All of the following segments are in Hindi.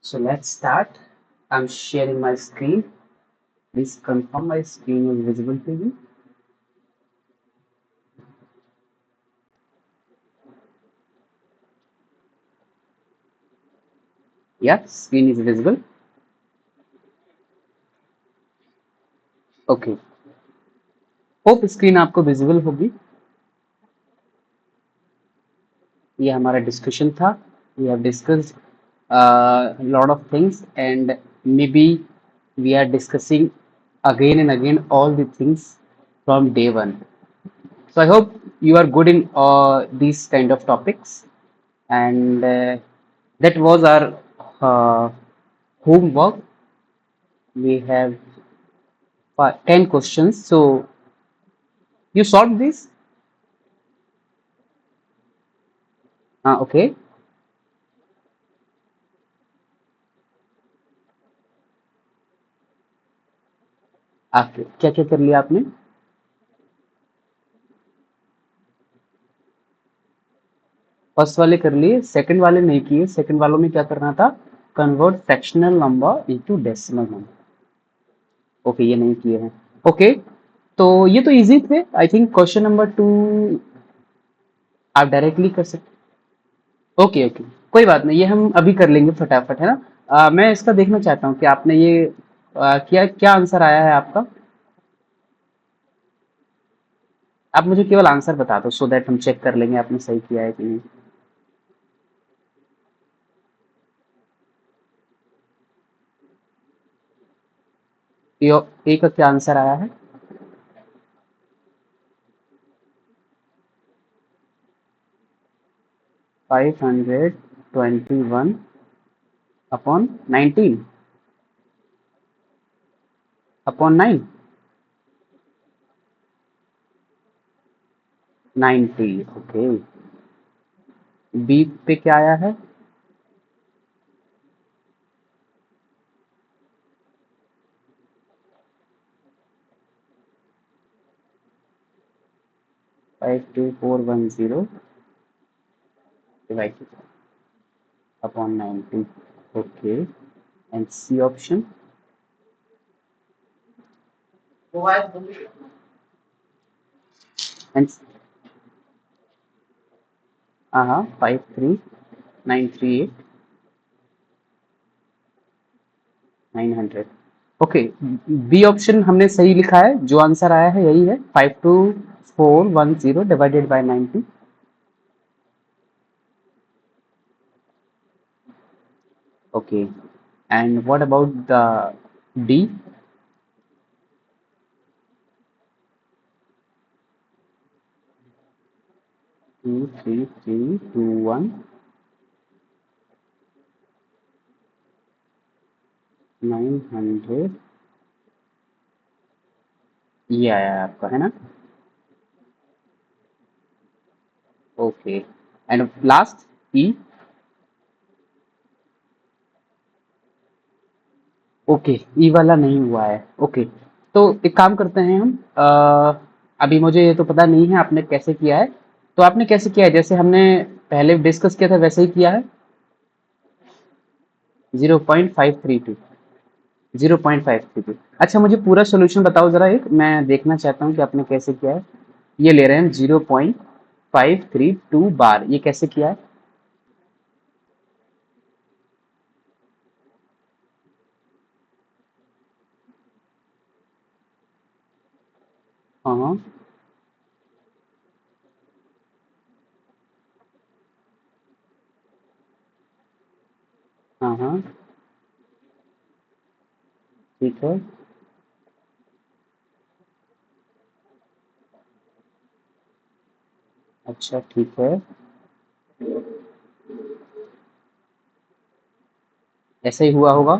So let's start. I'm sharing my screen. Please confirm my screen is visible to you. Yeah, screen is visible. Okay. Hope screen आपको विजिबल होगी. ये हमारा डिस्कशन था. We have discussed a lot of things, and maybe we are discussing again and again all the things from day one. So I hope you are good in these kind of topics, and that was our homework. We have 10 questions. So you solved this? Okay. Okay. क्या क्या कर लिया आपने? फर्स्ट वाले कर लिए, सेकंड वाले नहीं किए. सेकंड वालों में क्या करना था? Convert fractional number into decimal number. Okay, ये नहीं किए हैं. ओके, तो ये तो इजी थे. आई थिंक क्वेश्चन नंबर 2 आप डायरेक्टली कर सकते. ओके ओके, कोई बात नहीं, ये हम अभी कर लेंगे फटाफट, है ना. मैं इसका देखना चाहता हूँ कि आपने ये क्या क्या आंसर आया है आपका. आप मुझे केवल आंसर बता दो, सो दैट हम चेक कर लेंगे आपने सही किया है कि नहीं. ए का क्या आंसर आया है? 521 अपॉन 19 अपॉन 9. 90. ओके. बी पे क्या आया है? 52410 divided upon 90. Okay. And c option? And हाँ, 53938 ओके. बी ऑप्शन हमने सही लिखा है. जो आंसर आया है यही है, 52410 divided by 90. Okay. And what about the D? 23321 900 ये आया है आपका, है ना. Okay. And last E. Okay, E वाला नहीं हुआ है. ओके, तो एक काम करते हैं हम. अभी मुझे ये तो पता नहीं है आपने कैसे किया है. तो आपने कैसे किया है? जैसे हमने पहले डिस्कस किया था वैसे ही किया है. 0.532. 0.532. अच्छा, मुझे पूरा सोल्यूशन बताओ जरा. एक मैं देखना चाहता हूँ कि आपने कैसे किया है. ये ले रहे हैं 0.532 बार. ये कैसे किया है? हाँ हाँ हाँ हाँ. ठीक है. अच्छा, ठीक है. ऐसा ही हुआ होगा.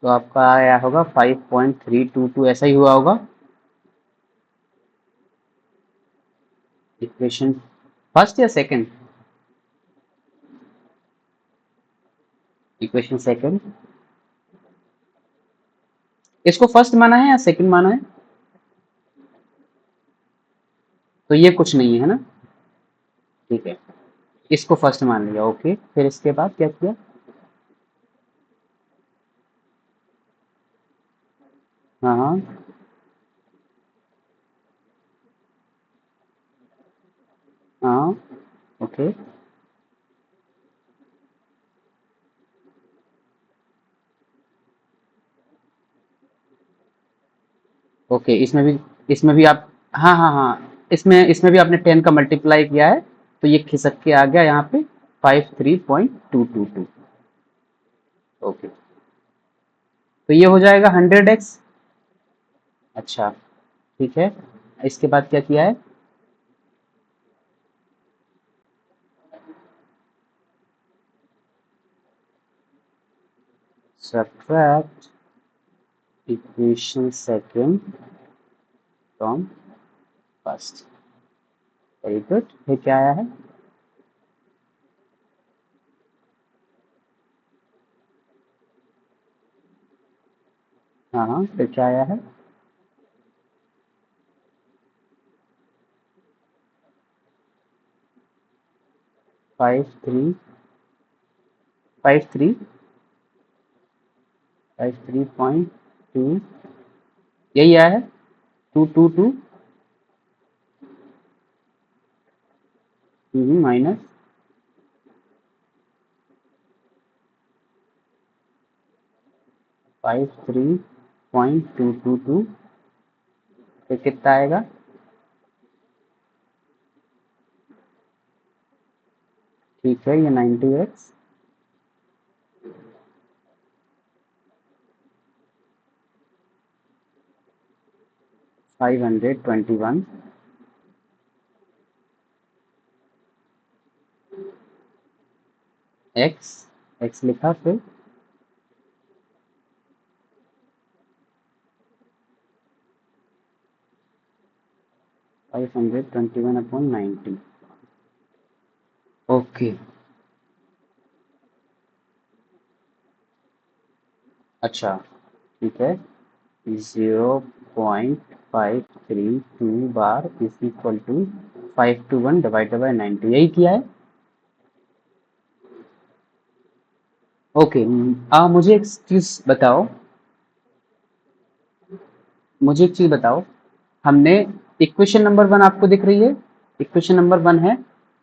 तो आपका आया होगा 5.322. ऐसा ही हुआ होगा. इक्वेशन फर्स्ट या सेकंड? Equation second. इसको फर्स्ट माना है या सेकंड माना है? तो ये कुछ नहीं है ना. ठीक है, इसको फर्स्ट मान लिया। ओके, फिर इसके बाद क्या किया? हाँ हाँ हाँ। ओके ओके, इसमें भी आप, हाँ हाँ हाँ, इसमें इसमें भी आपने 10 का मल्टीप्लाई किया है, तो ये खिसक के आ गया यहाँ पे 53.222। ओके, तो ये हो जाएगा 100x। अच्छा, ठीक है, इसके बाद क्या किया है? Subtract equation second from first. Very good, फिर क्या आया है? हाँ हाँ, फिर क्या आया है? 53 53.2, यही आया है, 222 माइनस 53.222, फिर कितना आएगा? ठीक है, ये 90x, 521, एक्स, एक्स लिखा, फिर 521/90। ओके, अच्छा, ठीक है, 0.532 बार इज इक्वल टू 521/90, यही किया है। ओके, मुझे एक चीज बताओ, मुझे एक चीज बताओ, हमने इक्वेशन नंबर वन आपको दिख रही है, इक्वेशन नंबर वन है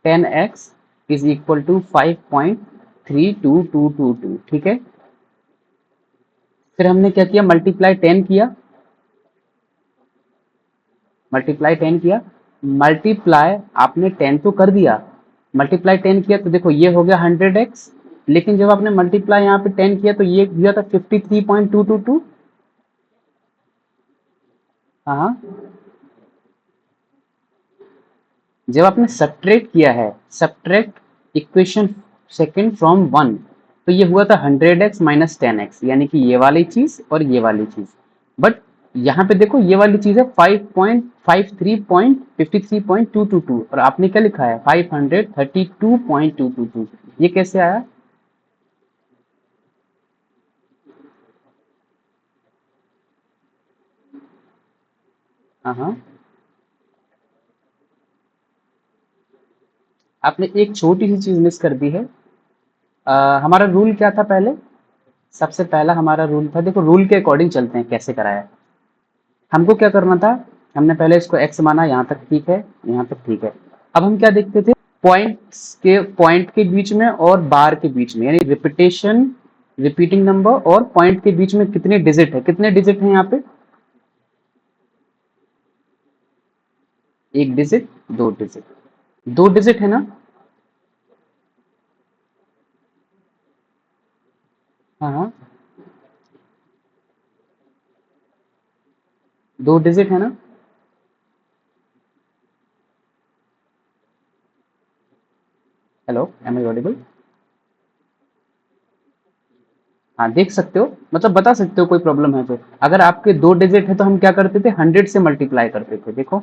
10x इज इक्वल टू 5.32222, ठीक है। फिर हमने क्या किया? मल्टीप्लाई 10 किया, मल्टीप्लाई 10 किया, मल्टीप्लाई आपने 10 तो कर दिया, मल्टीप्लाई 10 किया तो देखो ये हो गया 100x, लेकिन जब आपने मल्टीप्लाई यहाँ पे 10 किया तो ये दिया था 53.222। हाँ हाँ, जब आपने सब्ट्रैक्ट किया है, subtract equation second from one, तो ये हुआ था 100x माइनस 10x, यानी कि ये वाली चीज और ये वाली चीज। बट यहाँ पे देखो ये वाली चीज है 5.53.222 और आपने क्या लिखा है? 532.222, ये कैसे आया? हाँ हाँ, आपने एक छोटी सी चीज मिस कर दी है। हमारा रूल क्या था पहले? सबसे पहला हमारा रूल था, देखो रूल के अकॉर्डिंग चलते हैं कैसे कराया। हमको क्या करना था? हमने पहले इसको x माना, यहाँ तक ठीक है, यहाँ तक ठीक है। अब हम क्या देखते थे? पॉइंट के बीच में और बार के बीच में, यानी रिपीटेशन, रिपीटिंग नंबर और पॉइंट के बीच में कितने डिजिट है, कितने डिजिट है यहाँ पे? एक डिजिट, दो डिजिट, दो डिजिट है ना? हाँ हाँ, दो डिजिट है ना? Hello, am I audible? हाँ, देख सकते हो, मतलब बता सकते हो, कोई प्रॉब्लम है तो। अगर आपके दो डिजिट है तो हम क्या करते थे? 100 से मल्टीप्लाई करते थे, देखो।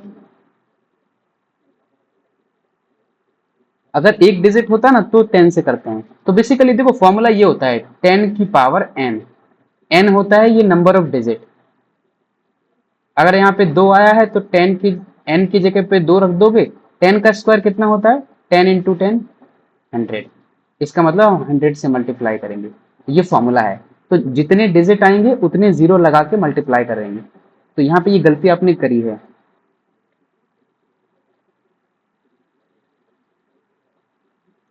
अगर एक डिजिट होता ना तो 10 से करते हैं। तो बेसिकली देखो फॉर्मूला ये होता है 10 की पावर n, n होता है ये नंबर ऑफ डिजिट। अगर यहाँ पे दो आया है तो 10 की, n की जगह पे दो रख दोगे, 10 का स्क्वायर कितना होता है? 10 इंटू 10 100, इसका मतलब हम 100 से मल्टीप्लाई करेंगे, ये फॉर्मूला है। तो जितने डिजिट आएंगे उतने जीरो लगा के मल्टीप्लाई करेंगे। तो यहाँ पे ये गलती आपने करी है।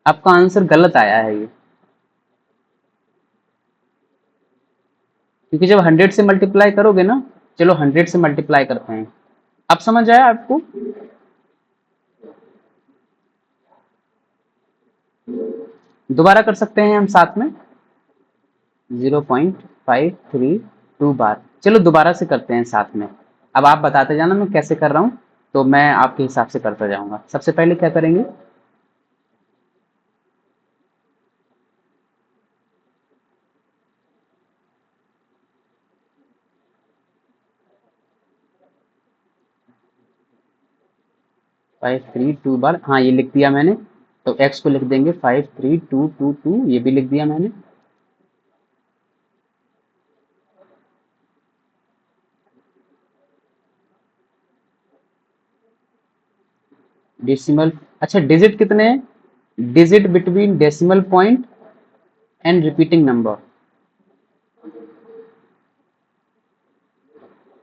आपका आंसर गलत आया है ये, क्योंकि जब 100 से मल्टीप्लाई करोगे ना, चलो 100 से मल्टीप्लाई करते हैं। अब समझ आया आपको? दोबारा कर सकते हैं हम साथ में। 0.532 बार, चलो दोबारा से करते हैं साथ में। अब आप बताते जाना मैं कैसे कर रहा हूँ, तो मैं आपके हिसाब से करता जाऊंगा। सबसे पहले क्या करेंगे, 532 बार, हाँ ये लिख दिया मैंने। तो x को लिख देंगे 53222, ये भी लिख दिया मैंने। डेसिमल, अच्छा डिजिट कितने हैं? Digit between decimal point and repeating number,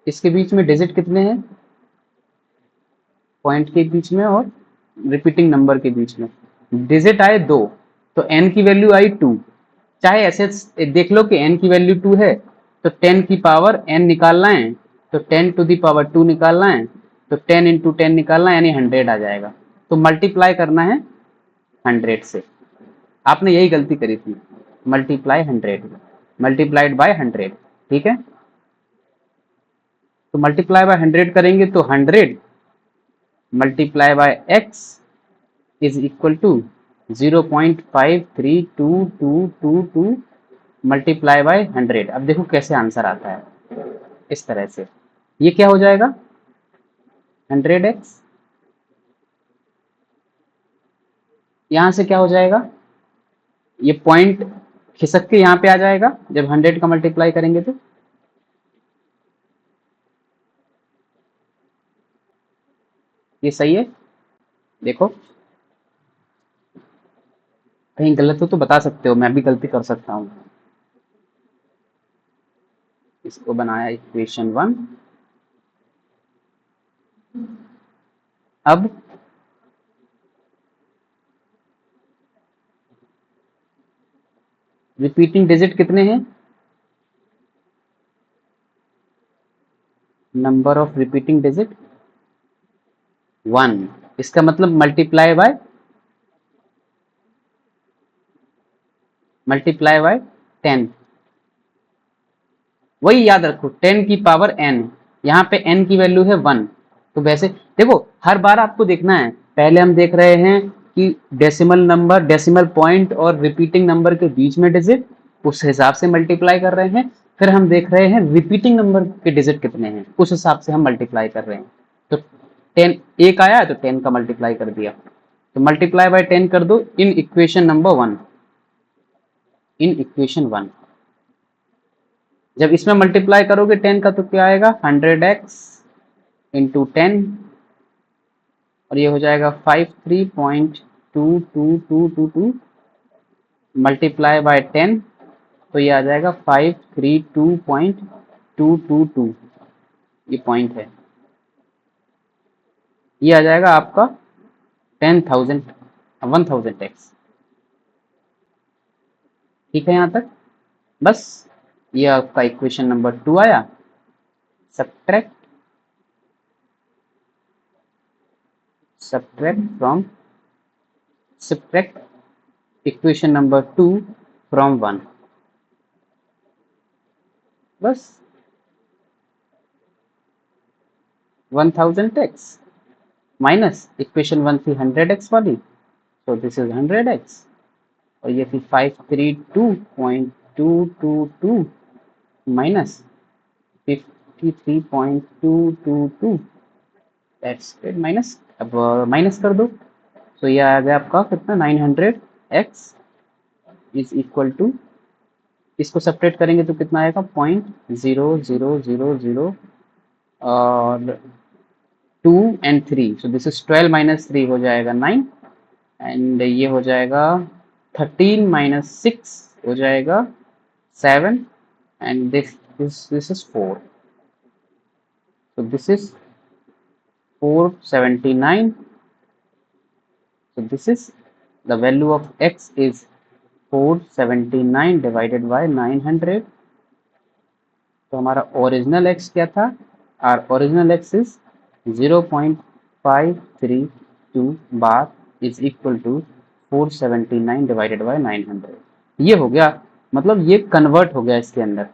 इसके बीच में डिजिट कितने हैं? पॉइंट के बीच में और रिपीटिंग नंबर के बीच में डिजिट आए 2, तो n की वैल्यू आई 2। चाहे ऐसे देख लो कि n की वैल्यू 2 है, तो 10 की पावर n निकालना है, तो 10 टू दी पावर 2 निकालना है, तो 10 इंटू 10 निकालना है, यानी 100 आ जाएगा। तो मल्टीप्लाई करना है 100 से। आपने यही गलती करी थी, मल्टीप्लाई 100, मल्टीप्लाइड बाय 100, ठीक है। तो मल्टीप्लाई बाय 100 करेंगे तो 100 multiply by x is equal to 0.53222 multiply by 100। अब देखो कैसे आंसर आता है, इस तरह से। ये क्या हो जाएगा, 100x, यहां से क्या हो जाएगा, ये पॉइंट खिसक के यहाँ पे आ जाएगा जब 100 का मल्टीप्लाई करेंगे तो। ये सही है? देखो कहीं गलत हो तो बता सकते हो, मैं भी गलती कर सकता हूँ। इसको बनाया इक्वेशन 1। अब रिपीटिंग डिजिट कितने हैं? नंबर ऑफ रिपीटिंग डिजिट 1, इसका मतलब मल्टीप्लाई बाय 10। वही याद रखो 10 की पावर n, यहाँ पे n की वैल्यू है 1। तो वैसे देखो हर बार आपको देखना है, पहले हम देख रहे हैं कि डेसिमल नंबर, डेसिमल पॉइंट और रिपीटिंग नंबर के बीच में डिजिट, उस हिसाब से मल्टीप्लाई कर रहे हैं। फिर हम देख रहे हैं रिपीटिंग नंबर के डिजिट कितने हैं, उस हिसाब से हम मल्टीप्लाई कर रहे हैं। तो 10 एक आया तो 10 का मल्टीप्लाई कर दिया, तो मल्टीप्लाई बाय 10 कर दो in equation number 1, in equation 1। जब इसमें मल्टीप्लाई करोगे 10 का तो क्या आएगा, 100x इंटू 10, और ये हो जाएगा 53.22222 मल्टीप्लाई बाय 10, तो ये आ जाएगा 532.222, ये पॉइंट है। ये आ जाएगा आपका 10,000 1000x। ठीक है यहाँ तक? बस ये आपका इक्वेशन नंबर 2 आया। Subtract from subtract equation number 2 from 1, बस 1000x माइनस इक्वेशन 1 थी 100x वाली, तो दिस इज 100x, और ये थी 532.222 माइनस 53.222, दैट्स इट, माइनस। अब माइनस कर दो, तो ये आ गया आपका कितना, 900x इज इक्वल टू, इसको सेपरेट करेंगे तो कितना आएगा, 0.0000 और 2 and 3, so this is 12 minus 3 हो जाएगा 9, एंड ये हो जाएगा 13 माइनस 6 हो जाएगा 7 and this is 4, so this is 479. So this is the value of x is 479 divided by 900. तो हमारा ओरिजिनल x क्या था? our original x is 0.532 bar is equal to 479 divided by 900. ये हो गया, मतलब ये कन्वर्ट हो गया इसके अंदर।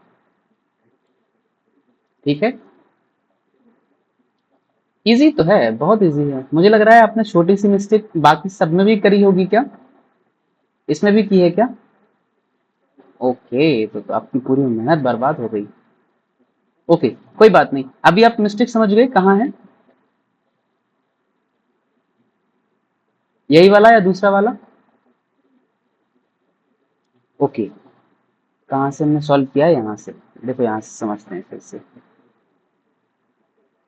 ठीक है, इजी तो है, बहुत इजी है। मुझे लग रहा है आपने छोटी सी मिस्टेक बाकी सब में भी करी होगी क्या? इसमें भी की है क्या? ओके, तो आपकी पूरी मेहनत बर्बाद हो गई। ओके, कोई बात नहीं, अभी आप मिस्टेक समझ गए कहाँ है? यही वाला या दूसरा वाला? ओके, कहाँ से हमने सॉल्व किया है? यहाँ से देखो, यहाँ से समझते हैं फिर से।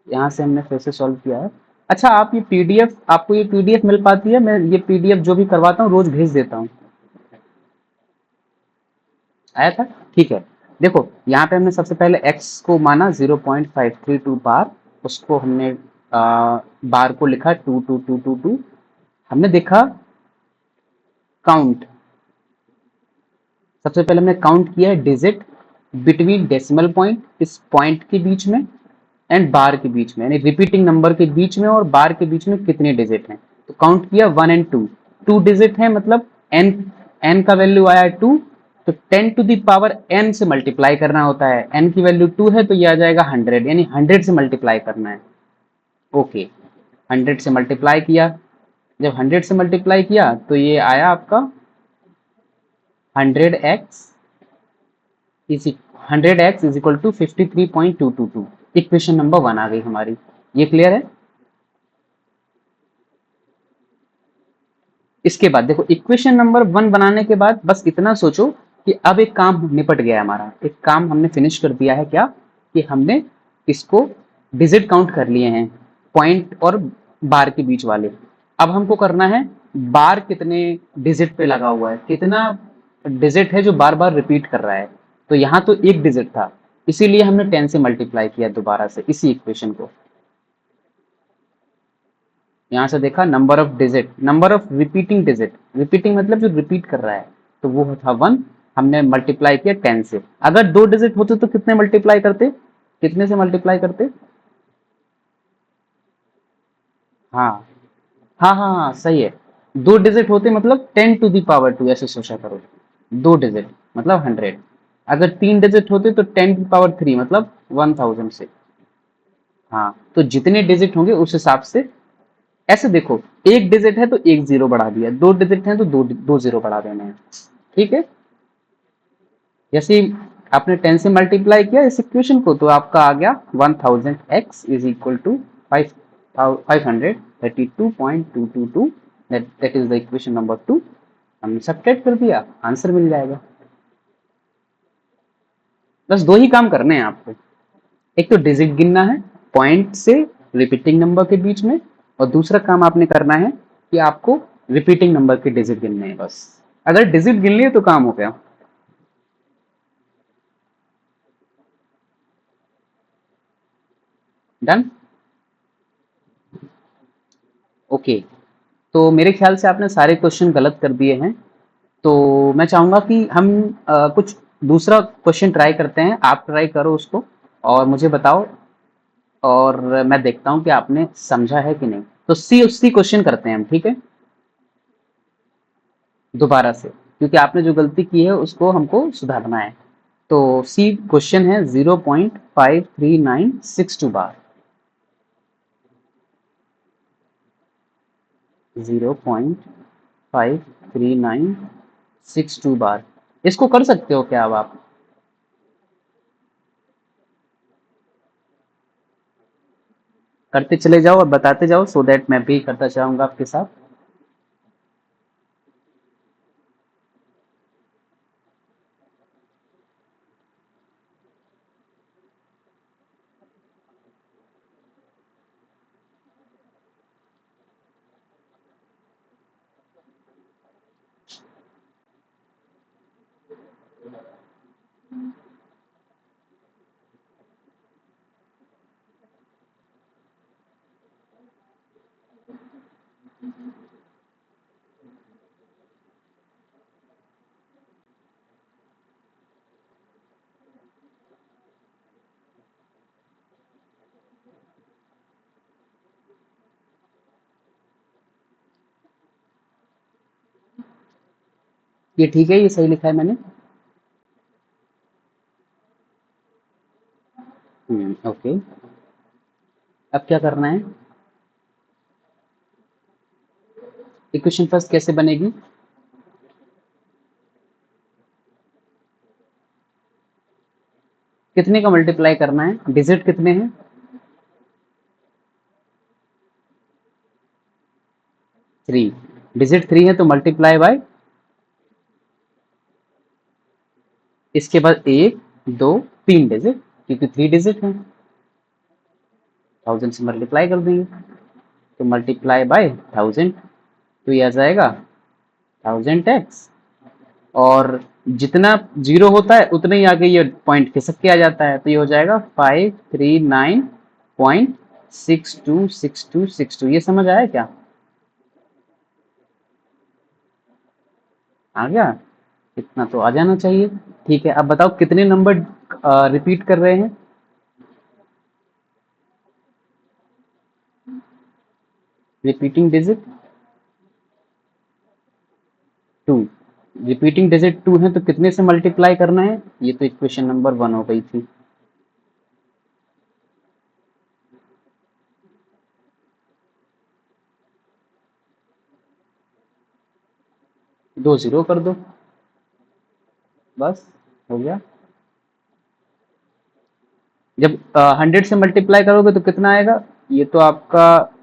यहाँ से हमने फिर से सॉल्व किया है। अच्छा, आप ये पीडीएफ, आपको ये पीडीएफ मिल पाती है? मैं ये पीडीएफ जो भी करवाता हूँ रोज भेज देता हूँ। आया था? ठीक है, देखो यहाँ पे हमने सबसे पहले x को माना 0.532 बार, उसको हमने बार को लिखा 22222। हमने देखा काउंट, सबसे पहले हमने काउंट किया है डिजिट बिटवीन डेसिमल पॉइंट, इस पॉइंट के बीच में एंड बार के बीच में, यानी रिपीटिंग नंबर के बीच में और बार के बीच में कितने डिजिट हैं। तो काउंट किया 1 एंड 2, 2 डिजिट है, मतलब n, n का वैल्यू आया 2, तो 10 टू द पावर n से मल्टीप्लाई करना होता है। n की वैल्यू 2 है तो ये आ जाएगा 100, यानी 100 से मल्टीप्लाई करना है। ओके, 100 से मल्टीप्लाई किया, जब 100 से मल्टीप्लाई किया तो ये आया आपका 100x is 100x is equal to 53.222। Equation number 1 आ गई हमारी। ये क्लियर है? इसके बाद देखो, इक्वेशन नंबर 1 बनाने के बाद बस इतना सोचो कि अब एक काम निपट गया हमारा, एक काम हमने फिनिश कर दिया है। क्या? कि हमने इसको डिजिट काउंट कर लिए हैं, पॉइंट और बार के बीच वाले। अब हमको करना है बार कितने डिजिट पे लगा हुआ है, कितना डिजिट है जो बार बार रिपीट कर रहा है। तो यहाँ तो एक डिजिट था, इसीलिए हमने 10 से मल्टीप्लाई किया दोबारा से इसी इक्वेशन को। यहाँ से देखा number of digit, number of repeating digit, repeating मतलब जो रिपीट कर रहा है, तो वो था 1। हमने मल्टीप्लाई किया 10 से। अगर 2 डिजिट होते तो कितने मल्टीप्लाई करते, कितने से मल्टीप्लाई करते? हाँ हाँ हाँ हाँ, सही है। 2 डिजिट होते मतलब 10 टू दी पावर 2, ऐसे सोचा करो। 2 डिजिट मतलब 100। अगर 3 डिजिट होते तो 10 टू दी पावर 3 मतलब 1000 से। हाँ, तो जितने डिजिट होंगे उस हिसाब से। ऐसे देखो, एक डिजिट है तो एक जीरो बढ़ा दिया, 2 डिजिट है तो दो दो जीरो बढ़ा देने हैं। ठीक है, जैसे ही आपने 10 से मल्टीप्लाई किया इस इक्वेशन को, तो आपका आ गया 1000x is equal to 532.222। That is the equation number 2। हमने सब्ट्रैक्ट कर दिया, आंसर मिल जाएगा। बस दो ही काम करने हैं आपको, एक तो डिजिट गिनना है पॉइंट से रिपीटिंग नंबर के बीच में, और दूसरा काम आपने करना है कि आपको रिपीटिंग नंबर के डिजिट गिनने हैं। बस अगर डिजिट गिन लिए तो काम हो गया। डन? ओके, तो मेरे ख्याल से आपने सारे क्वेश्चन गलत कर दिए हैं। तो मैं चाहूंगा कि हम कुछ दूसरा क्वेश्चन ट्राई करते हैं। आप ट्राई करो उसको और मुझे बताओ, और मैं देखता हूं कि आपने समझा है कि नहीं। तो सी उसी क्वेश्चन करते हैं हम, ठीक है? दोबारा से, क्योंकि आपने जो गलती की है उसको हमको सुधारना है। तो सी क्वेश्चन है 0.53962 बार, 0.53962 बार। इसको कर सकते हो क्या अब आप? करते चले जाओ और बताते जाओ, सो दैट मैं भी करता चाहूंगा आपके साथ। ये ठीक है, ये सही लिखा है मैंने। ओके। अब क्या करना है? इक्वेशन फर्स्ट कैसे बनेगी? कितने का मल्टीप्लाई करना है? डिजिट कितने हैं? 3। डिजिट 3 है तो मल्टीप्लाई बाय, इसके बाद 1, 2, 3 डिजिट, क्योंकि 3 डिजिट है, 1000 से मल्टीप्लाई कर देंगे, तो मल्टीप्लाई बाय 1000, तो ये आ जाएगा 1000x। और जितना जीरो होता है उतना ही आगे ये पॉइंट खिसक के आ जाता है, तो ये हो जाएगा 539.626262। ये समझ आया क्या? आ गया? इतना तो आ जाना चाहिए। ठीक है, अब बताओ कितने नंबर रिपीट कर रहे हैं? Repeating digit 2। रिपीटिंग डिजिट 2 है तो कितने से मल्टीप्लाई करना है? ये तो इक्वेशन नंबर 1 हो गई थी। दो जीरो कर दो, बस हो गया। जब 100 से मल्टीप्लाई करोगे तो कितना आएगा? ये तो आपका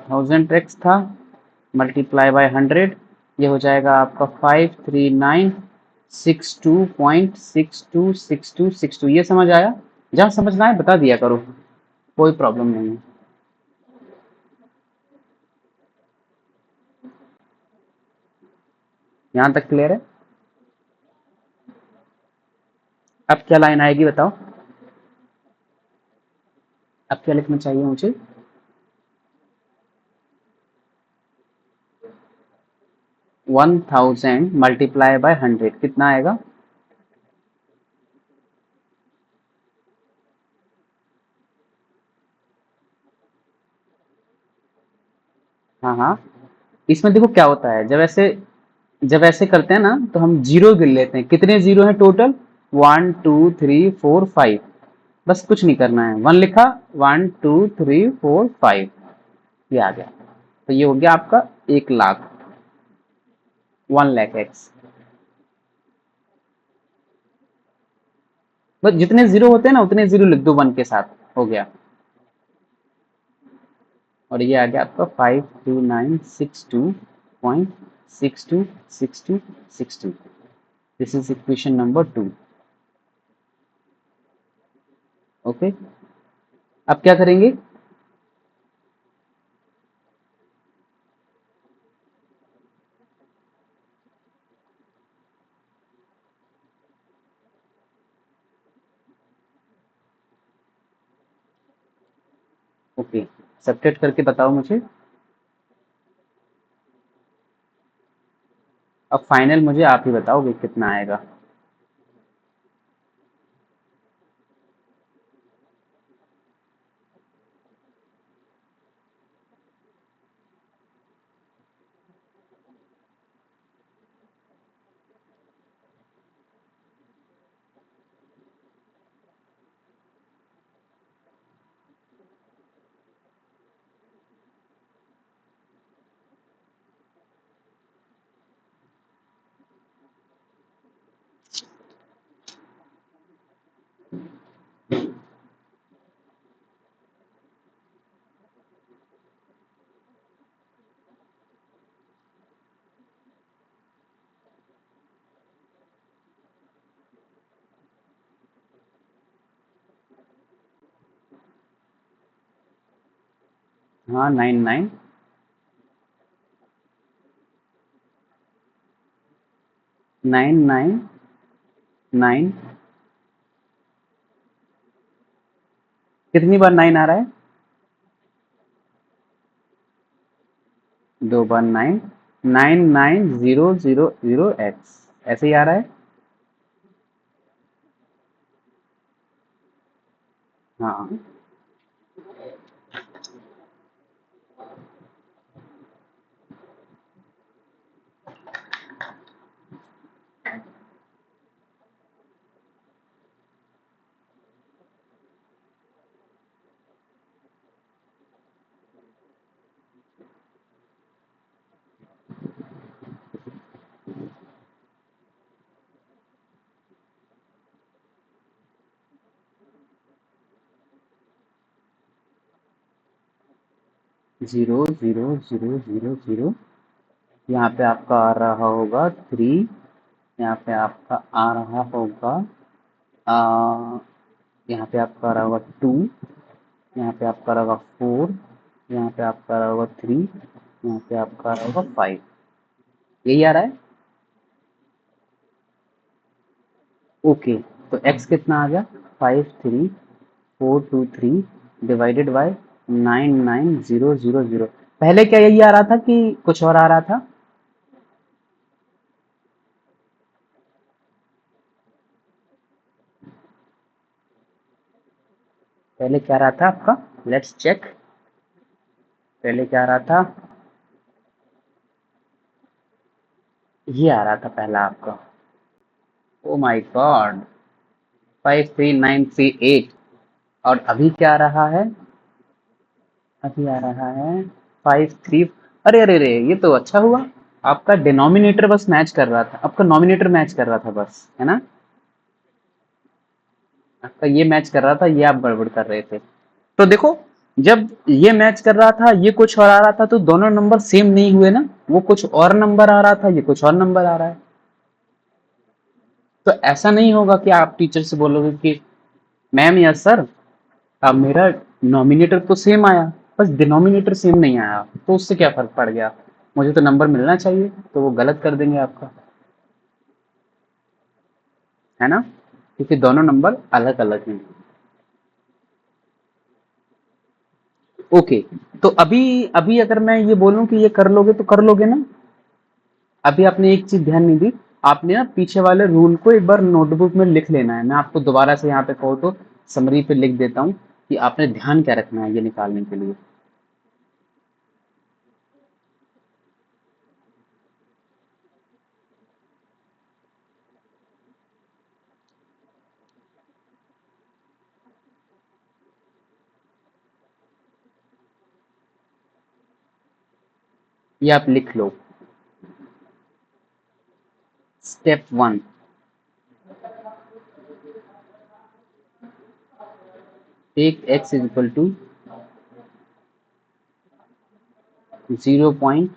1000x था, मल्टीप्लाई बाय 100, ये हो जाएगा आपका 53962.626262। ये समझ आया? जहाँ समझना है बता दिया करो, कोई प्रॉब्लम नहीं है। यहाँ तक क्लियर है? अब क्या लाइन आएगी बताओ? अब क्या लिखना चाहिए मुझे? 1000 मल्टीप्लाई बाय 100 कितना आएगा? हाँ हाँ, इसमें देखो क्या होता है, जब ऐसे करते हैं ना तो हम जीरो गिन लेते हैं। कितने जीरो हैं टोटल? 1 2 3 4 5। बस कुछ नहीं करना है, 1 लिखा, 1 2 3 4 5, ये आ गया। तो ये हो गया आपका 1 लाख, 1 लाख x। बस जितने जीरो होते हैं ना उतने जीरो लिख दो 1 के साथ, हो गया। और ये आ गया आपका 52962.626262। This is equation number 2। Okay, अब क्या करेंगे? ओके, सब्ट्रैक्ट करके बताओ मुझे। अब फाइनल मुझे आप ही बताओगे कितना आएगा। हाँ, 99, 99, 9, कितनी बार 9 आ रहा है? 2 बार 9, 99000x ऐसे ही आ रहा है। हाँ, 00000, यहाँ पे आपका आ रहा होगा 3, यहाँ पे आपका आ रहा होगा आ, यहाँ पे आपका आ रहा होगा 2, यहाँ पे आपका आ रहा होगा 4, यहाँ पे आपका आ रहा होगा 3, यहाँ पे आपका आ रहा होगा 5। यही आ रहा है। ओके, तो x कितना आ गया? 53423 डिवाइडेड बाय 99000। पहले क्या यही आ रहा था कि कुछ और आ रहा था? पहले क्या रहा था आपका? Let's check. पहले क्या आ रहा था? ये आ रहा था पहला आपका। Oh my God, 53938। और अभी क्या आ रहा है? अभी आ रहा है 53। अरे अरे अरे, ये तो अच्छा हुआ, आपका डिनोमिनेटर बस मैच कर रहा था, आपका नॉमिनेटर मैच कर रहा था बस, है ना? आपका ये मैच कर रहा था, ये आप गड़बड़ कर रहे थे। तो देखो, जब ये मैच कर रहा था, ये कुछ और आ रहा था, तो दोनों नंबर सेम नहीं हुए ना। वो कुछ और नंबर आ रहा था, ये कुछ और नंबर आ रहा है। तो ऐसा नहीं होगा कि आप टीचर से बोलोगे कि मैम या सर, अब मेरा नॉमिनेटर तो सेम आया, बस डिनोमिनेटर सेम नहीं आया, तो उससे क्या फर्क पड़ गया, मुझे तो नंबर मिलना चाहिए। तो वो गलत कर देंगे आपका, है ना, क्योंकि दोनों नंबर अलग अलग हैं। ओके, तो अभी अभी अगर मैं ये बोलूं कि ये कर लोगे तो कर लोगे ना? अभी आपने एक चीज ध्यान नहीं दी, आपने ना पीछे वाले रूल को एक बार नोटबुक में लिख लेना है। मैं आपको दोबारा से यहाँ पे कहूँ तो समरी पे लिख देता हूँ कि आपने ध्यान क्या रखना है ये निकालने के लिए। ये आप लिख लो। Step 1, take x is equal to 0 point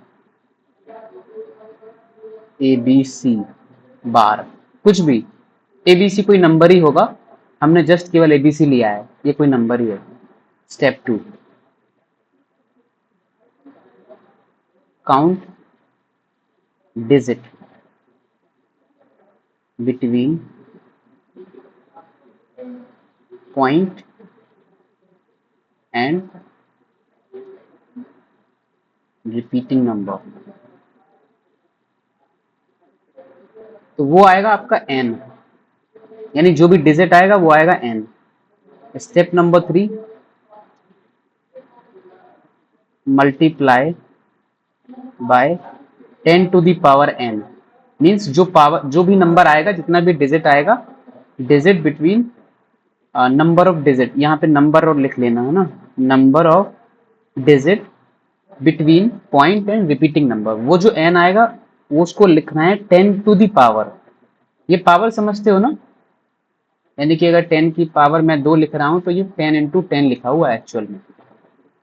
A B C bar, कुछ भी ए बी सी कोई नंबर ही होगा, हमने जस्ट केवल ए बी सी लिया है, ये कोई नंबर ही है। Step 2, count digit between point and repeating number. तो वो आएगा आपका n, यानी जो भी डिजिट आएगा वो आएगा n। Step number 3, multiply by 10 to the power n, means जो भी नंबर आएगा, जितना भी डिजिट आएगा, digit between number of digit, यहाँ पे नंबर और लिख लेना है ना, number of digit between point and repeating number. वो जो n आएगा वो उसको लिखना है 10 टू दी पावर। ये पावर समझते हो ना, यानी कि अगर 10 की पावर मैं 2 लिख रहा हूँ तो ये 10 इंटू 10 लिखा हुआ है एक्चुअल में।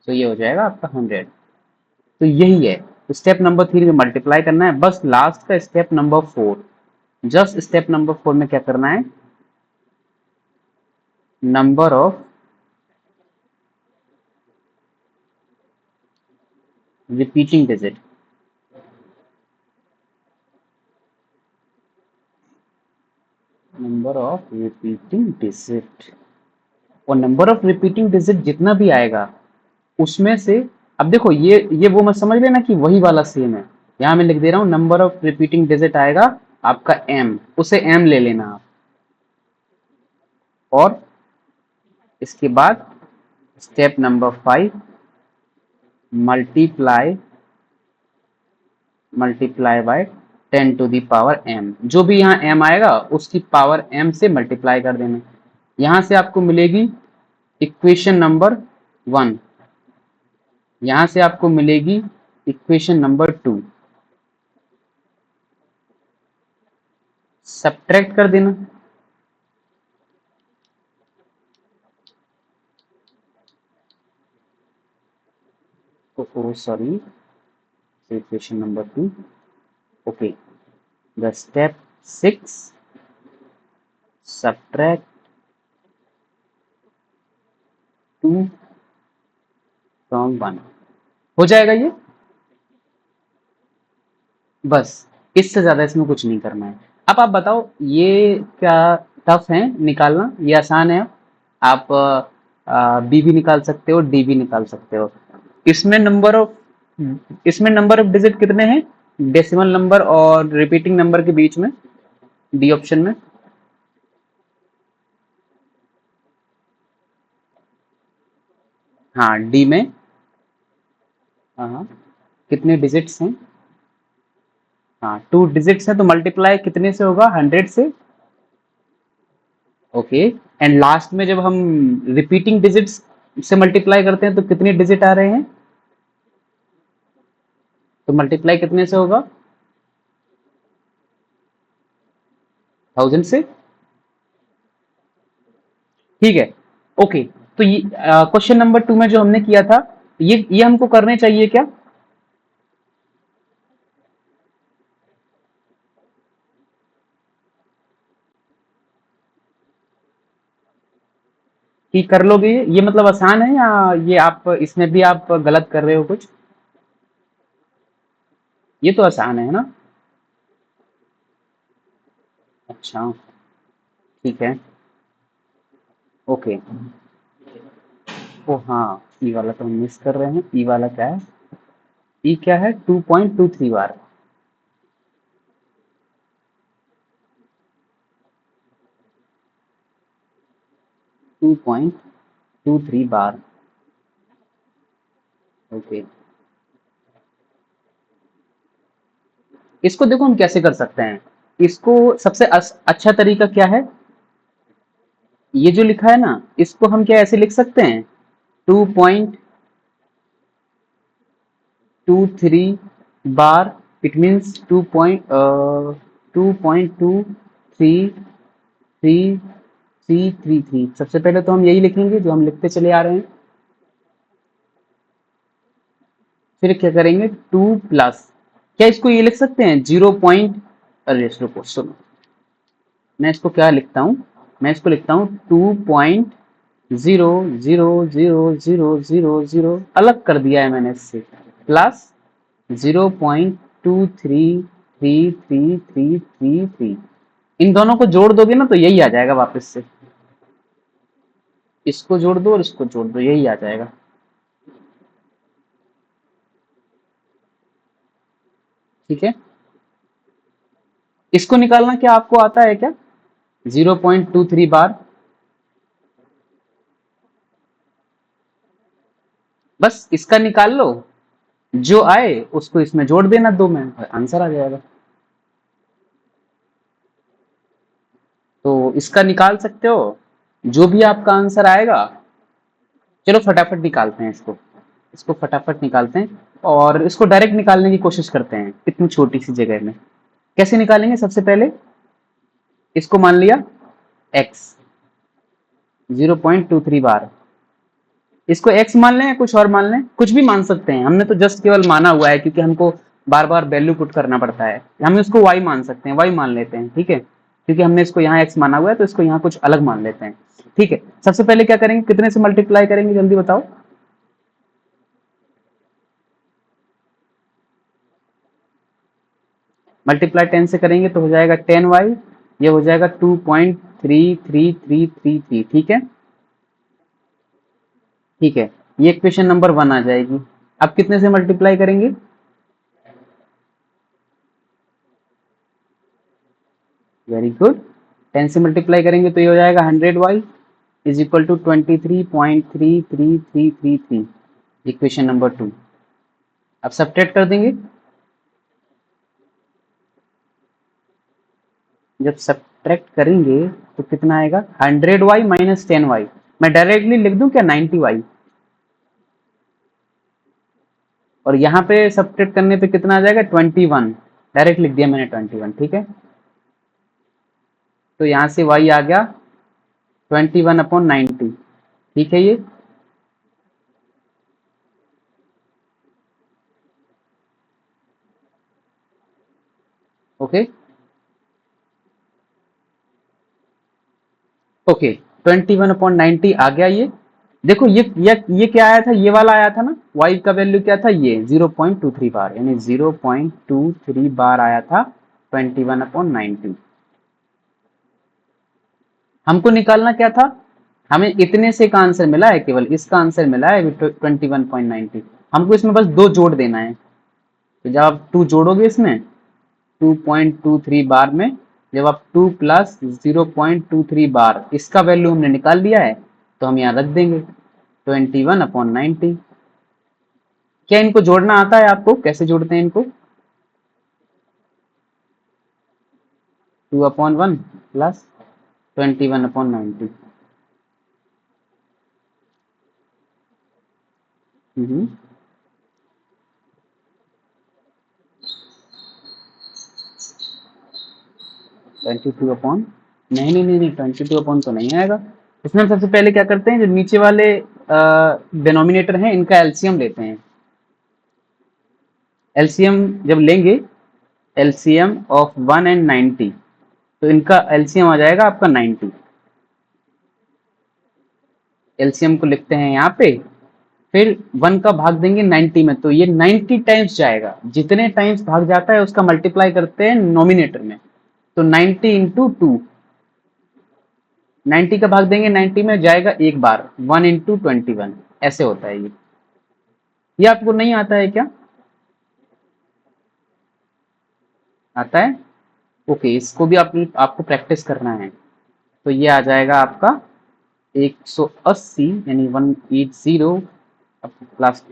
तो ये हो जाएगा आपका 100। तो यही है। तो स्टेप नंबर 3 में मल्टीप्लाई करना है, बस लास्ट का step number 4, just step number 4 में क्या करना है, number of repeating digit, number of repeating digit, और नंबर ऑफ रिपीटिंग डिजिट जितना भी आएगा उसमें से, अब देखो ये वो मत समझ लेना कि वही वाला सेम है, यहाँ मैं लिख दे रहा हूँ नंबर ऑफ रिपीटिंग डिजिट आएगा आपका m, उसे m ले लेना आप, और इसके बाद step number 5, multiply multiply by 10 to the power m, जो भी यहाँ m आएगा उसकी पावर m से मल्टीप्लाई कर देना, यहां से आपको मिलेगी इक्वेशन नंबर 1, यहां से आपको मिलेगी इक्वेशन नंबर 2, सब्ट्रैक्ट कर देना, sorry, equation number 2, okay, the step 6, subtract 2 from 1, हो जाएगा ये, बस इससे ज्यादा इसमें कुछ नहीं करना है। अब आप बताओ ये क्या टफ है निकालना, ये आसान है, आप बी भी निकाल सकते हो, डी भी निकाल सकते हो। इसमें नंबर ऑफ इसमें नंबर ऑफ डिजिट कितने हैं डेसिमल नंबर और रिपीटिंग नंबर के बीच में, डी ऑप्शन में? हाँ डी में, हाँ कितने डिजिट्स हैं, हाँ 2 डिजिट्स हैं, तो मल्टीप्लाई कितने से होगा, 100 से, ओके। एंड लास्ट में जब हम रिपीटिंग डिजिट्स से मल्टीप्लाई करते हैं तो कितने डिजिट आ रहे हैं, तो मल्टीप्लाई कितने से होगा, 1000 से, ठीक है, ओके। तो ये क्वेश्चन नंबर 2 में जो हमने किया था, ये हमको करने चाहिए क्या, कि कर लोगे ये मतलब आसान है, या ये आप इसमें भी आप गलत कर रहे हो कुछ, ये तो आसान है ना, अच्छा ठीक है, ओके। ओ हाँ, ई वाला तो हम मिस कर रहे हैं, ई वाला क्या है, ई क्या है, 2.23 बार, 2.23 बार, ओके। इसको देखो हम कैसे कर सकते हैं, इसको सबसे अच्छा तरीका क्या है, ये जो लिखा है ना इसको हम क्या ऐसे लिख सकते हैं, 2.23 बार, इट मीन्स 2.233333, सबसे पहले तो हम यही लिखेंगे जो हम लिखते चले आ रहे हैं, फिर क्या करेंगे 2 प्लस, क्या इसको ये लिख सकते हैं 0 पॉइंट, अरे रुको सुनो, मैं इसको क्या लिखता हूँ, मैं इसको लिखता हूँ 2.0000000, अलग कर दिया है मैंने इससे, प्लस 0.233333, इन दोनों को जोड़ दोगे ना तो यही आ जाएगा वापस से, इसको जोड़ दो और इसको जोड़ दो, यही आ जाएगा, ठीक है। इसको निकालना क्या आपको आता है क्या, 0.23 बार, बस इसका निकाल लो, जो आए उसको इसमें जोड़ देना, दो में आंसर आ जाएगा, तो इसका निकाल सकते हो, जो भी आपका आंसर आएगा, चलो फटाफट निकालते हैं इसको, इसको फटाफट निकालते हैं, और इसको डायरेक्ट निकालने की कोशिश करते हैं इतनी छोटी सी जगह में, कैसे निकालेंगे, सबसे पहले इसको मान लिया x, 0.23 बार, इसको x मान लें या कुछ और मान लें, कुछ भी मान सकते हैं, हमने तो जस्ट केवल माना हुआ है क्योंकि हमको बार बार वैल्यू पुट करना पड़ता है, हम इसको y मान सकते हैं, y मान लेते हैं, ठीक है, क्योंकि हमने इसको यहाँ x माना हुआ है तो इसको यहाँ कुछ अलग मान लेते हैं, ठीक है। सबसे पहले क्या करेंगे, कितने से मल्टीप्लाई करेंगे जल्दी बताओ, मल्टीप्लाई 10 से करेंगे तो हो जाएगा 10y, ये हो जाएगा 2.23 33333, ठीक है, ठीक है, ये इक्वेशन नंबर 1 आ जाएगी। अब कितने से मल्टीप्लाई करेंगे? वेरी गुड, 10 से मल्टीप्लाई करेंगे तो ये हो जाएगा 100y is equal to 23.33333, equation number 2। अब सब्ट्रैक्ट कर देंगे, जब सब्ट्रैक्ट करेंगे तो कितना आएगा? 100y minus 10y। मैं डायरेक्टली लिख दूं क्या 90y? और यहाँ पे सब्ट्रैक्ट करने पे कितना आ जाएगा? 21। डायरेक्ट लिख दिया मैंने 21, ठीक है। तो यहाँ से y आ गया 21/90, ठीक है ये। ओके ओके, 21/90 आ गया ये। देखो ये क्या आया था? ये वाला आया था ना, y का वैल्यू क्या था? ये 0.23 बार, यानी 0.23 बार आया था 21/90। हमको निकालना क्या था? हमें इतने से का आंसर मिला है, केवल इसका आंसर मिला है 21.90। हमको इसमें बस 2 जोड़ देना है। तो जब आप 2 जोड़ोगे इसमें 2.23 बार में, जब आप 2 प्लस 0.23 बार, इसका वैल्यू हमने निकाल लिया है, तो हम यहाँ रख देंगे 21/90। क्या इनको जोड़ना आता है आपको? कैसे जोड़ते हैं इनको? 2/1 प्लस 21/90। 22 अपॉन, नहीं 22 अपॉन तो नहीं आएगा। इसमें हम सबसे पहले क्या करते हैं, जो नीचे वाले डिनोमिनेटर हैं इनका एलसीएम लेते हैं। एलसीएम जब लेंगे, एलसीएम ऑफ 1 एंड 90, तो इनका एलसीएम आ जाएगा आपका 90। एलसीएम को लिखते हैं यहाँ पे, फिर 1 का भाग देंगे 90 में, तो ये 90 टाइम्स जाएगा। जितने टाइम्स भाग जाता है उसका मल्टीप्लाई करते हैं नोमिनेटर में, तो 90 इंटू 2, 90 का भाग देंगे 90 में, जाएगा एक बार, 1 इंटू 21, ऐसे होता है ये आपको नहीं आता है क्या? आता है? ओके, इसको भी आपको प्रैक्टिस करना है। तो ये आ जाएगा आपका 180, यानी 180 प्लस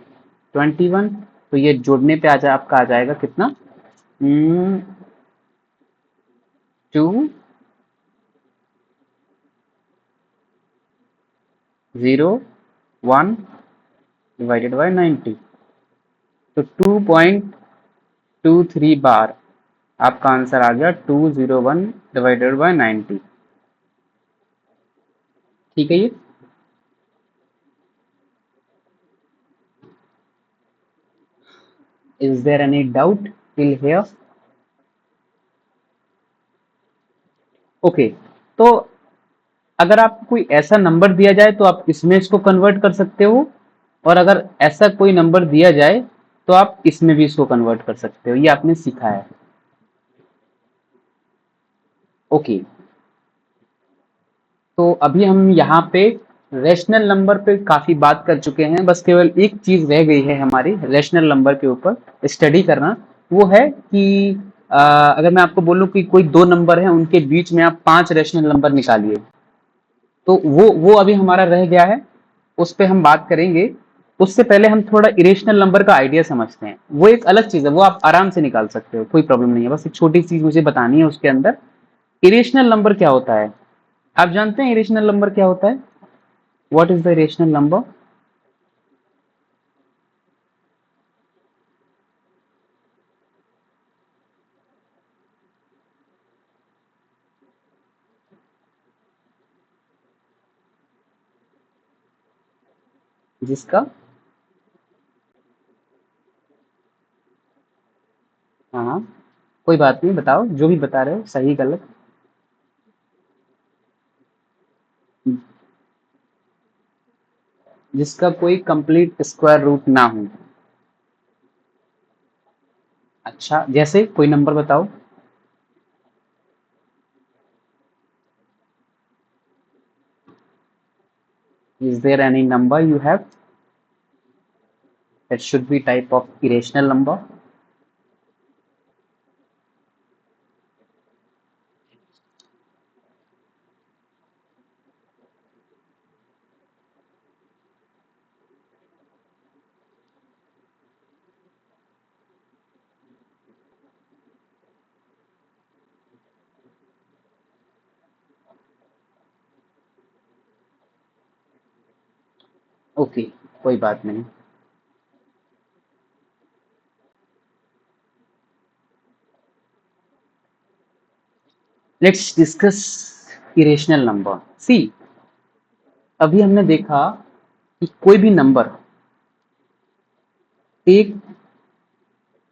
21। तो ये जोड़ने पे आपका आ जाएगा कितना? 201 डिवाइडेड बाय 90, तो 2.23 बार आपका आंसर आ गया 201 डिवाइडेड बाय 90, ठीक है ये। Is there any doubt till here? Okay, तो अगर आपको कोई ऐसा नंबर दिया जाए तो आप इसमें इसको कन्वर्ट कर सकते हो, और अगर ऐसा कोई नंबर दिया जाए तो आप इसमें भी इसको कन्वर्ट कर सकते हो। ये आपने सीखा है। ओके, तो अभी हम यहाँ पे रेशनल नंबर पे काफी बात कर चुके हैं, बस केवल एक चीज रह गई है हमारी रेशनल नंबर के ऊपर स्टडी करना। वो है कि अगर मैं आपको बोलूं कि कोई 2 नंबर है, उनके बीच में आप 5 रेशनल नंबर निकालिए, तो वो अभी हमारा रह गया है, उस पे हम बात करेंगे। उससे पहले हम थोड़ा इरेशनल नंबर का आइडिया समझते हैं। वो एक अलग चीज है, वो आप आराम से निकाल सकते हो, कोई प्रॉब्लम नहीं है। बस एक छोटी चीज मुझे बतानी है उसके अंदर। इरेशनल नंबर क्या होता है? आप जानते हैं इरेशनल नंबर क्या होता है? What is the irrational number? जिसका, हाँ हाँ, कोई बात नहीं, बताओ जो भी बता रहे हो, सही गलत। जिसका कोई कंप्लीट स्क्वायर रूट ना हो। अच्छा, जैसे कोई नंबर बताओ। Is there any number you have that should be type of irrational number? Okay, कोई बात नहीं। Let's discuss irrational number. See, अभी हमने देखा कि कोई भी नंबर, टेक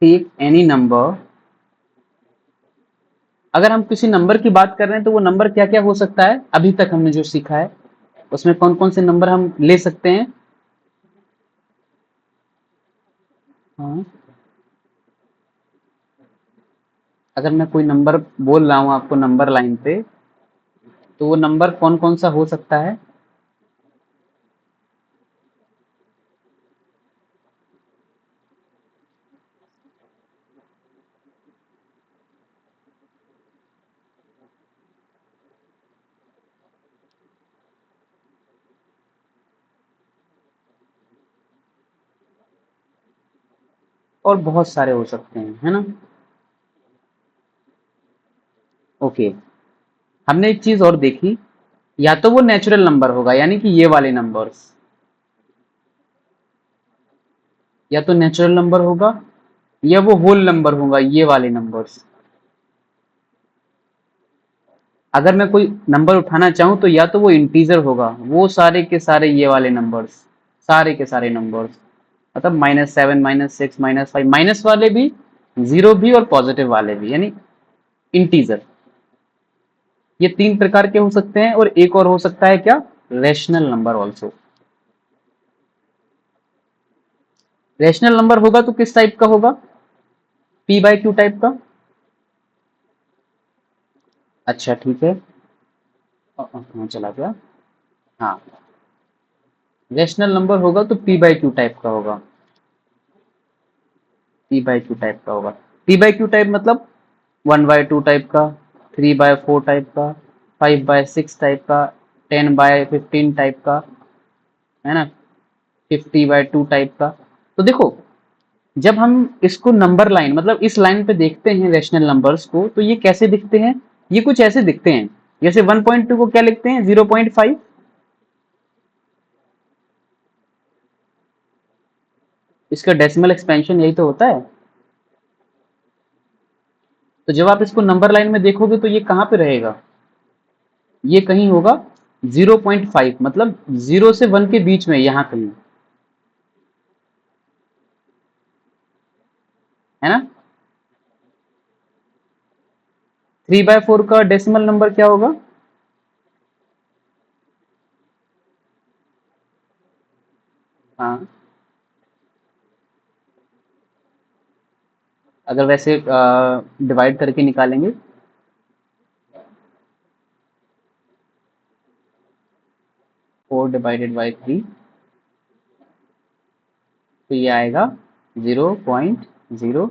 टेक एनी नंबर, अगर हम किसी नंबर की बात कर रहे हैं तो वो नंबर क्या क्या हो सकता है, अभी तक हमने जो सीखा है उसमें कौन कौन से नंबर हम ले सकते हैं। हाँ, अगर मैं कोई नंबर बोल रहा हूँ आपको नंबर लाइन पे, तो वो नंबर कौन कौन सा हो सकता है। और बहुत सारे हो सकते हैं, है ना। ओके, हमने एक चीज और देखी, या तो वो नेचुरल नंबर होगा यानी कि ये वाले नंबर्स, या तो नेचुरल नंबर होगा या वो होल नंबर होगा, ये वाले नंबर्स। अगर मैं कोई नंबर उठाना चाहूं तो या तो वो इंटीजर होगा, वो सारे के सारे ये वाले नंबर्स, सारे के सारे नंबर्स, मतलब -7, -6, -5, माइनस वाले भी, जीरो भी और पॉजिटिव वाले भी, यानी इंटीजर। ये तीन प्रकार के हो सकते हैं, और एक और हो सकता है क्या, rational number also. Rational number होगा तो किस टाइप का होगा, P/Q टाइप का। अच्छा ठीक है। हाँ चला गया। हाँ, रेशनल नंबर होगा तो P/Q टाइप का होगा, P/Q टाइप का होगा। P/Q टाइप मतलब 1/2 टाइप का, 3/4 टाइप का, 5/6 टाइप का, 10/15 टाइप का, है ना, 50/2 टाइप का। तो देखो, जब हम इसको नंबर लाइन मतलब इस लाइन पे देखते हैं रेशनल नंबर्स को, तो ये कैसे दिखते हैं, ये कुछ ऐसे दिखते हैं। जैसे 1.2 को क्या लिखते हैं, 0.5। इसका डेसिमल एक्सपेंशन यही तो होता है। तो जब आप इसको नंबर लाइन में देखोगे तो ये कहां पे रहेगा, ये कहीं होगा 0.5, मतलब 0 से 1 के बीच में, यहां कहीं, है ना। 3/4 का डेसिमल नंबर क्या होगा, हाँ, अगर वैसे डिवाइड करके निकालेंगे, 4/3, तो ये आएगा 0.0,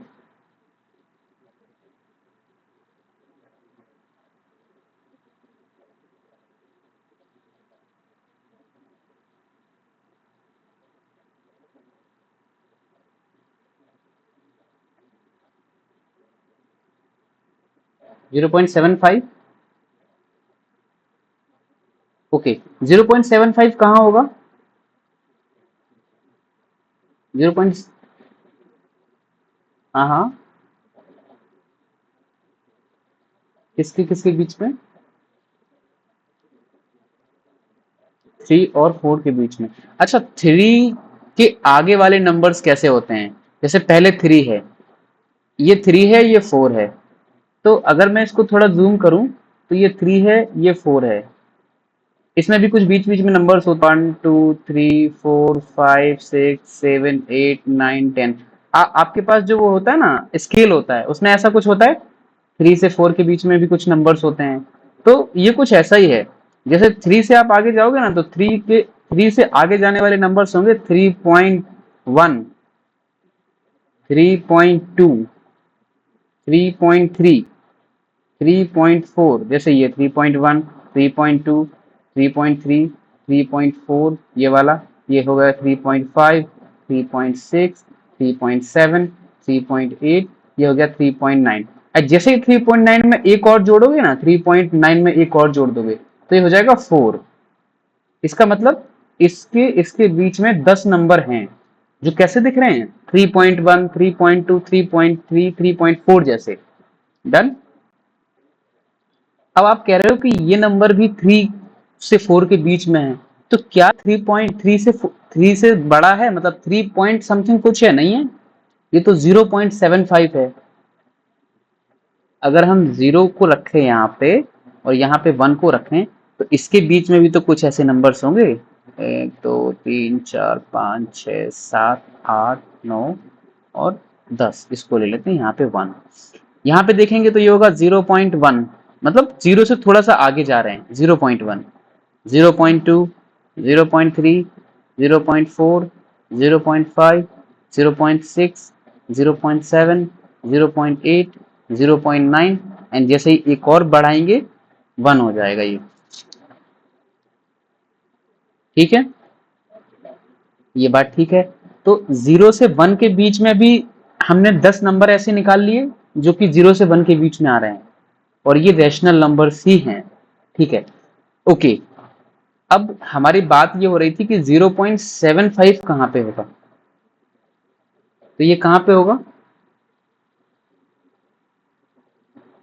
0.75। ओके, 0.75 कहाँ होगा, 0. हाँ हाँ, किसके किसके बीच में, 3 और 4 के बीच में। अच्छा, 3 के आगे वाले नंबर्स कैसे होते हैं, जैसे पहले 3 है, ये 4 है, तो अगर मैं इसको थोड़ा जूम करूं तो ये 3 है, ये 4 है, इसमें भी कुछ बीच बीच में नंबर्स होते हैं, 1, 2, 3, 4, 5, 6, 7, 8, 9, 10। आपके पास जो वो होता है ना, स्केल होता है, उसमें ऐसा कुछ होता है, 3 से 4 के बीच में भी कुछ नंबर्स होते हैं। तो ये कुछ ऐसा ही है, जैसे 3 से आप आगे जाओगे ना, तो 3 के 3 से आगे जाने वाले नंबर्स होंगे 3.1, 3.2, 3.3, 3.4, जैसे ये 3.1, 3.2, 3.3, 3.4, ये वाला, ये हो गया 3.5, 3.6, 3.7, 3.8, ये हो गया 3.9। जैसे ही 3.9 में एक और जोड़ोगे ना, 3.9 में एक और जोड़ दोगे तो ये हो जाएगा 4। इसका मतलब इसके इसके बीच में 10 नंबर हैं जो कैसे दिख रहे हैं, 3.1, 3.2, 3.3, 3.4 जैसे। डन। अब आप कह रहे हो कि ये नंबर भी 3 से 4 के बीच में है, तो क्या 3 से बड़ा है, मतलब 3 पॉइंट समथिंग कुछ है, नहीं है, ये तो 0.75 है। अगर हम 0 को रखें यहाँ पे और यहाँ पे 1 को रखें तो इसके बीच में भी तो कुछ ऐसे नंबर्स होंगे, 1 2 3 4 5 6 7 8 9 और 10, इसको ले लेते हैं यहाँ पे 1। यहाँ पे देखेंगे तो ये होगा 0.1, मतलब 0 से थोड़ा सा आगे जा रहे हैं, 0.1, 0.2, 0.3, 0.4, 0.5, 0.6, 0.7, 0.8, 0.9 एंड जैसे ही एक और बढ़ाएंगे 1 हो जाएगा ये। ठीक है, ये बात ठीक है। तो 0 से 1 के बीच में भी हमने 10 नंबर ऐसे निकाल लिए जो कि 0 से 1 के बीच में आ रहे हैं और ये रैशनल नंबर्स ही हैं। ठीक है, ओके। अब हमारी बात ये हो रही थी कि 0.75 कहाँ पे होगा, तो ये कहाँ पे होगा,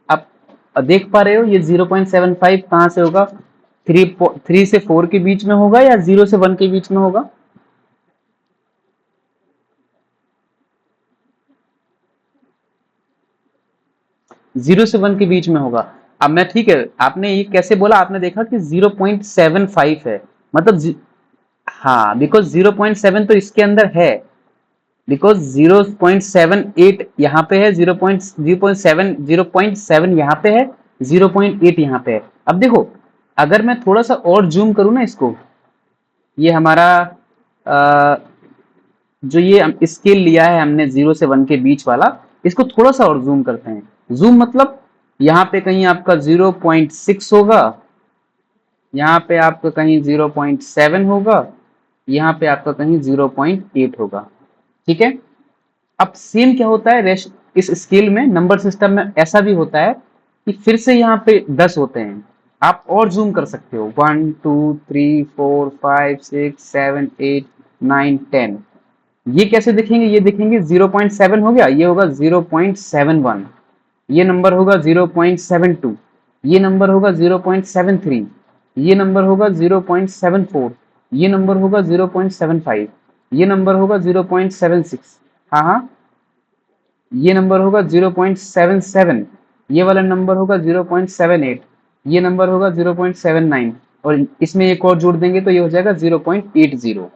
आप देख पा रहे हो ये 0.75 कहाँ से होगा, 3 से 4 के बीच में होगा या 0 से 1 के बीच में होगा। 0 से 1 के बीच में होगा। अब मैं, ठीक है, आपने ये कैसे बोला, आपने देखा कि 0.75 है, मतलब हाँ, बिकॉज 0.7 तो इसके अंदर है, बिकॉज 0.78 यहाँ पे है, 0.7 यहाँ पे है, 0.8 यहाँ पे है। अब देखो, अगर मैं थोड़ा सा और जूम करूँ ना इसको, ये हमारा जो ये स्केल लिया है हमने 0 से 1 के बीच वाला, इसको थोड़ा सा और जूम करते हैं। जूम मतलब यहाँ पे कहीं आपका 0.6 होगा, यहाँ पे आपका कहीं 0.7 होगा, यहाँ पे आपका कहीं 0.8 होगा। ठीक है, अब सेम क्या होता है, रेस्ट इस स्केल में, नंबर सिस्टम में ऐसा भी होता है कि फिर से यहाँ पे 10 होते हैं, आप और जूम कर सकते हो, 1 2 3 4 5 6 7 8 9 10। ये कैसे दिखेंगे, ये दिखेंगे 0.7 हो गया, ये होगा 0.71, ये नंबर होगा 0.72, ये नंबर होगा 0.73, ये नंबर होगा 0.74, ये नंबर होगा 0.75, ये नंबर होगा 0.76, हाँ हाँ, ये नंबर होगा 0.77, ये वाला नंबर होगा 0.78, ये नंबर होगा 0.79 और इसमें एक और जोड़ देंगे तो ये हो जाएगा 0.80।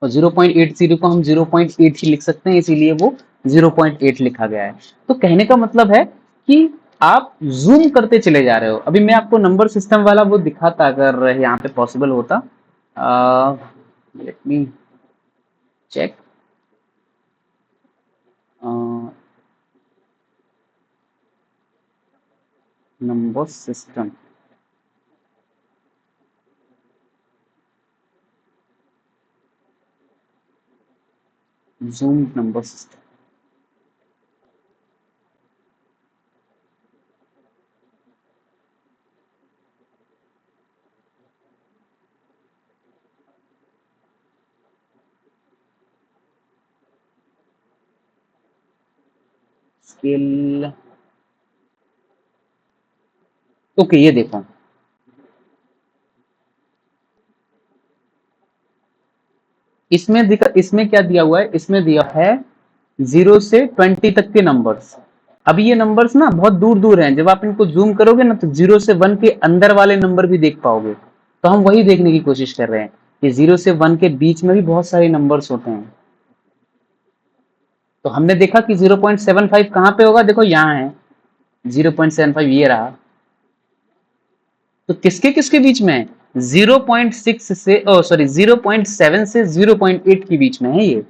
और 0.80 को हम 0.8 ही लिख सकते हैं, इसीलिए वो 0.8 लिखा गया है। तो कहने का मतलब है कि आप जूम करते चले जा रहे हो। अभी मैं आपको नंबर सिस्टम वाला वो दिखाता, अगर यहाँ पे पॉसिबल होता। Let me check. Number system, zoom number system, scale. Okay, ये देखो, इसमें क्या दिया हुआ है, इसमें दिया है 0 से 20 तक के नंबर्स। अभी ये नंबर्स ना बहुत दूर दूर हैं, जब आप इनको जूम करोगे ना तो 0 से 1 के अंदर वाले नंबर भी देख पाओगे। तो हम वही देखने की कोशिश कर रहे हैं कि 0 से 1 के बीच में भी बहुत सारे नंबर्स होते हैं। तो हमने देखा कि 0.75 कहाँ पे होगा, देखो यहाँ है 0.75, ये रहा। तो किसके किसके बीच में है, 0.6 से सॉरी 0.7 से 0.8 के बीच में है ये।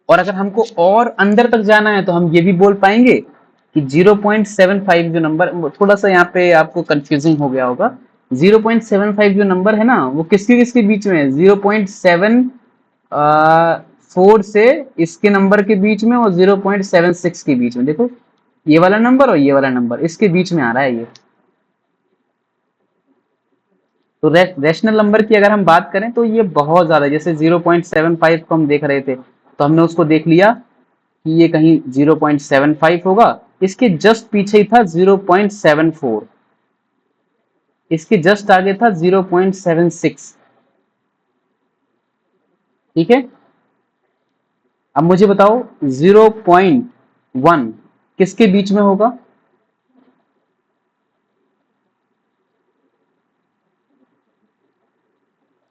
और अगर हमको और अंदर तक जाना है तो हम ये भी बोल पाएंगे कि 0.75 जो नंबर, थोड़ा सा यहाँ पे आपको कंफ्यूजिंग हो गया होगा, 0.75 जो नंबर है ना वो किसके किसके बीच में है, 0.74 से इसके नंबर के बीच में और 0.76 के बीच में। देखो ये वाला नंबर और ये वाला नंबर इसके बीच में आ रहा है ये। तो रैशनल नंबर की अगर हम बात करें तो ये बहुत ज्यादा, जैसे 0.75 को हम देख रहे थे तो हमने उसको देख लिया कि ये कहीं 0.75 होगा, इसके जस्ट पीछे ही था 0.74, इसके जस्ट आगे था 0.76। ठीक है, अब मुझे बताओ 0.1 किसके बीच में होगा?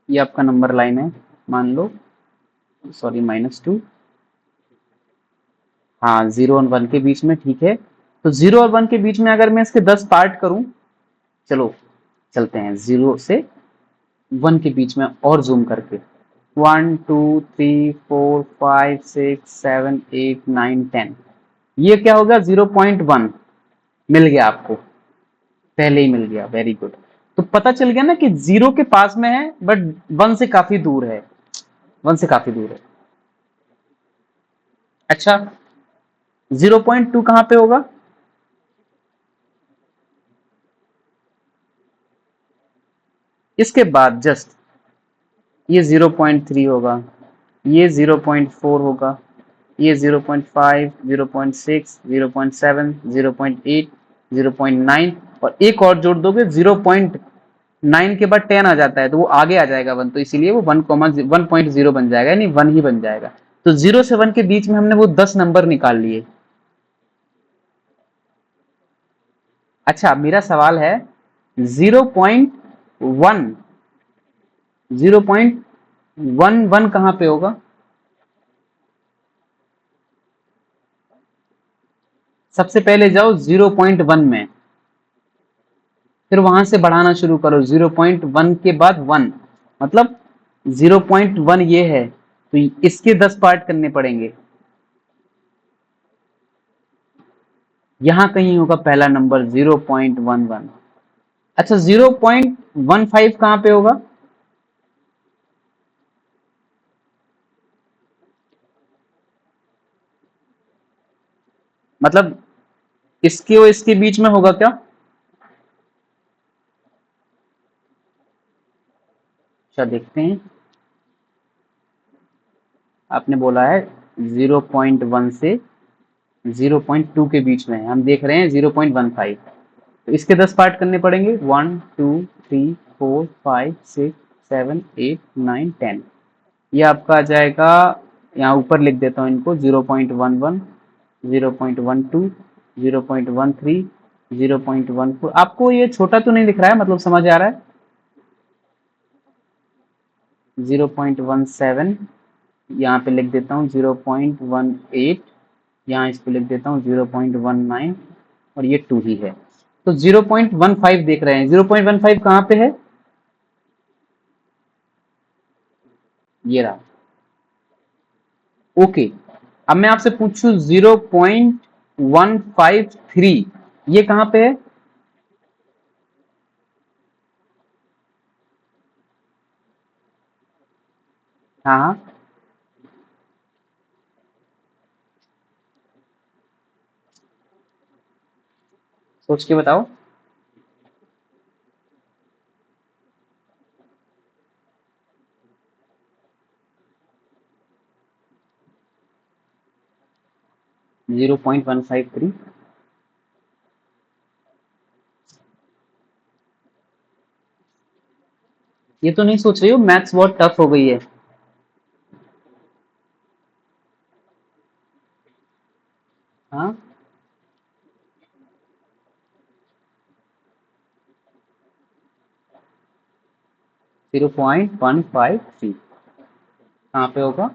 ये आपका नंबर लाइन है मान लो, सॉरी -2, हाँ 0 और 1 के बीच में। ठीक है, तो 0 और 1 के बीच में अगर मैं इसके 10 पार्ट करूं, चलो चलते हैं 0 से 1 के बीच में और जूम करके, 1 2 3 4 5 6 7 8 9 10, ये क्या होगा 0.1 मिल गया आपको, पहले ही मिल गया, वेरी गुड। तो पता चल गया ना कि 0 के पास में है बट 1 से काफी दूर है, 1 से काफी दूर है। अच्छा 0.2 कहां पे होगा? इसके बाद जस्ट ये 0.3 होगा, ये 0.4 होगा, ये 0.5 0.6 0.7 0.8 0.9, और एक और जोड़ दोगे 0.9 के बाद 10 आ जाता है तो वो आगे आ जाएगा 1, तो इसीलिए वो 1.0 बन जाएगा, यानी 1 ही बन जाएगा। तो 0 से 1 के बीच में हमने वो 10 नंबर निकाल लिए। अच्छा मेरा सवाल है 0.1 0.11 कहां पे होगा? सबसे पहले जाओ 0.1 में, फिर वहां से बढ़ाना शुरू करो 0.1 के बाद 1, मतलब 0.1 ये है तो इसके 10 पार्ट करने पड़ेंगे, यहां कहीं होगा पहला नंबर 0.11। अच्छा 0.15 कहां पे होगा? मतलब इसके और इसके बीच में होगा क्या? अच्छा देखते हैं, आपने बोला है 0.1 से 0.2 के बीच में है, हम देख रहे हैं 0.15, तो इसके 10 पार्ट करने पड़ेंगे 1 2 3 4 5 6 7 8 9 10, ये आपका आ जाएगा, यहाँ ऊपर लिख देता हूँ इनको, 0.11 0.12 0.13 0.14। आपको ये छोटा तो नहीं दिख रहा है, मतलब समझ आ रहा है? 0.17 यहाँ पे लिख देता हूँ, 0.18 यहाँ इस पे लिख देता हूँ, 0.19 और ये 2 ही है, तो 0.15 देख रहे हैं। 0.15 कहाँ पे है? ये रहा। ओके, अब मैं आपसे पूछूं 0.153 ये कहां पे है? हाँ हाँ, सोच के बताओ। 0.153, ये तो नहीं सोच रही हो मैथ्स बहुत टफ हो गई है? हाँ 0.153 कहाँ पे होगा?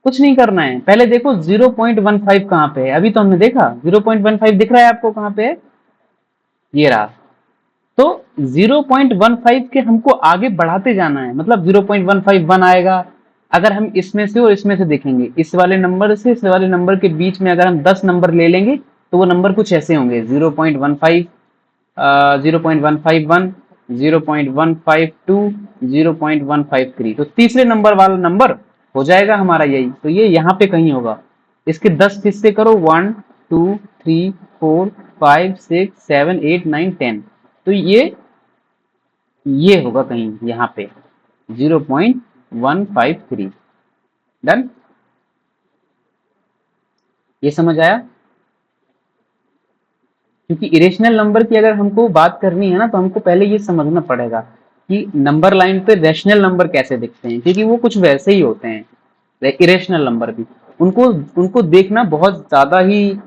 कुछ नहीं करना है, पहले देखो 0.15 कहाँ पे है, अभी तो हमने देखा 0.15 दिख रहा है आपको कहाँ पे है? ये रहा। तो 0.15 के हमको आगे बढ़ाते जाना है, मतलब 0.151 आएगा। अगर हम इसमें से और इसमें से देखेंगे, इस वाले नंबर से इस वाले नंबर के बीच में अगर हम 10 नंबर ले लेंगे तो वो नंबर कुछ ऐसे होंगे, 0.15, 0.151, 0.152, 0.153। तो तीसरे नंबर वाला नंबर हो जाएगा हमारा यही, तो ये यहाँ पे कहीं होगा। इसके 10 हिस्से करो, 1 2 3 4 5 6 7 8 9 10, तो ये होगा कहीं यहाँ पे 0.153। डन, ये समझ आया? क्योंकि इरेशनल नंबर की अगर हमको बात करनी है ना, तो हमको पहले ये समझना पड़ेगा कि नंबर लाइन पे रैशनल नंबर कैसे दिखते हैं, क्योंकि वो कुछ वैसे ही होते हैं इरेशनल नंबर भी। उनको उनको देखना बहुत ज्यादा ही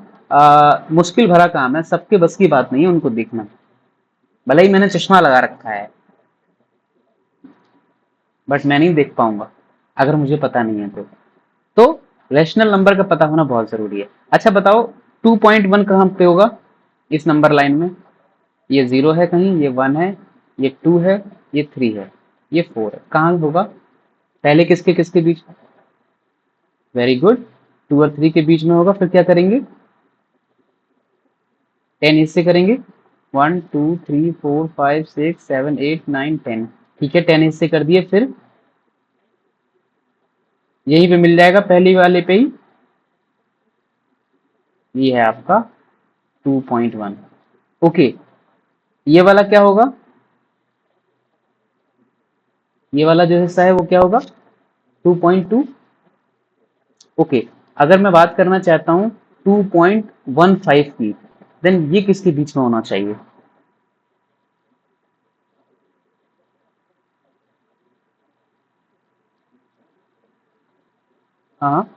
मुश्किल भरा काम है, सबके बस की बात नहीं है उनको देखना। भले ही मैंने चश्मा लगा रखा है, बट मैं नहीं देख पाऊंगा अगर मुझे पता नहीं है तो रैशनल नंबर का पता होना बहुत जरूरी है। अच्छा बताओ, 2.1 कहाँ पे होगा इस नंबर लाइन में? ये 0 है कहीं, ये 1 है, ये 2 है, ये 3 है, ये 4 है, कहाँ होगा? पहले किसके किसके बीच? वेरी गुड, 2 और 3 के बीच में होगा। फिर क्या करेंगे? 10 हिस्से करेंगे, 1 2 3 4 5 6 7 8 9 10। ठीक है, 10 हिस्से कर दिए, फिर यहीं पे मिल जाएगा पहली वाले पे ही, ये है आपका 2.1। ओके, ये वाला क्या होगा? ये वाला जो हिस्सा है वो क्या होगा? 2.2। ओके, अगर मैं बात करना चाहता हूँ 2.15 की, देन ये किसके बीच में होना चाहिए? हाँ,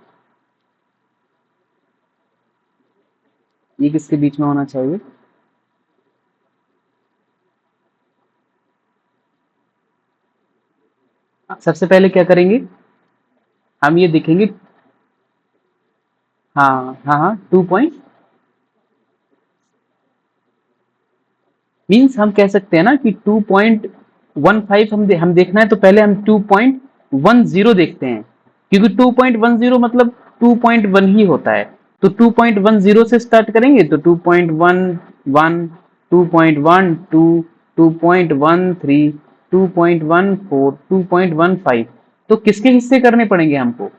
ये किसके बीच में होना चाहिए? सबसे पहले क्या करेंगे? हम ये देखेंगे। हाँ हाँ हाँ, 2 मीन्स हम कह सकते हैं ना कि 2.15 हम देखना है, तो पहले हम 2.10 देखते हैं, क्योंकि 2.10 मतलब 2.1 ही होता है। तो 2.10 से स्टार्ट करेंगे, तो 2.11, 2.12, 2.13, 2.14, 2.15। तो किसके हिस्से करने पड़ेंगे हमको?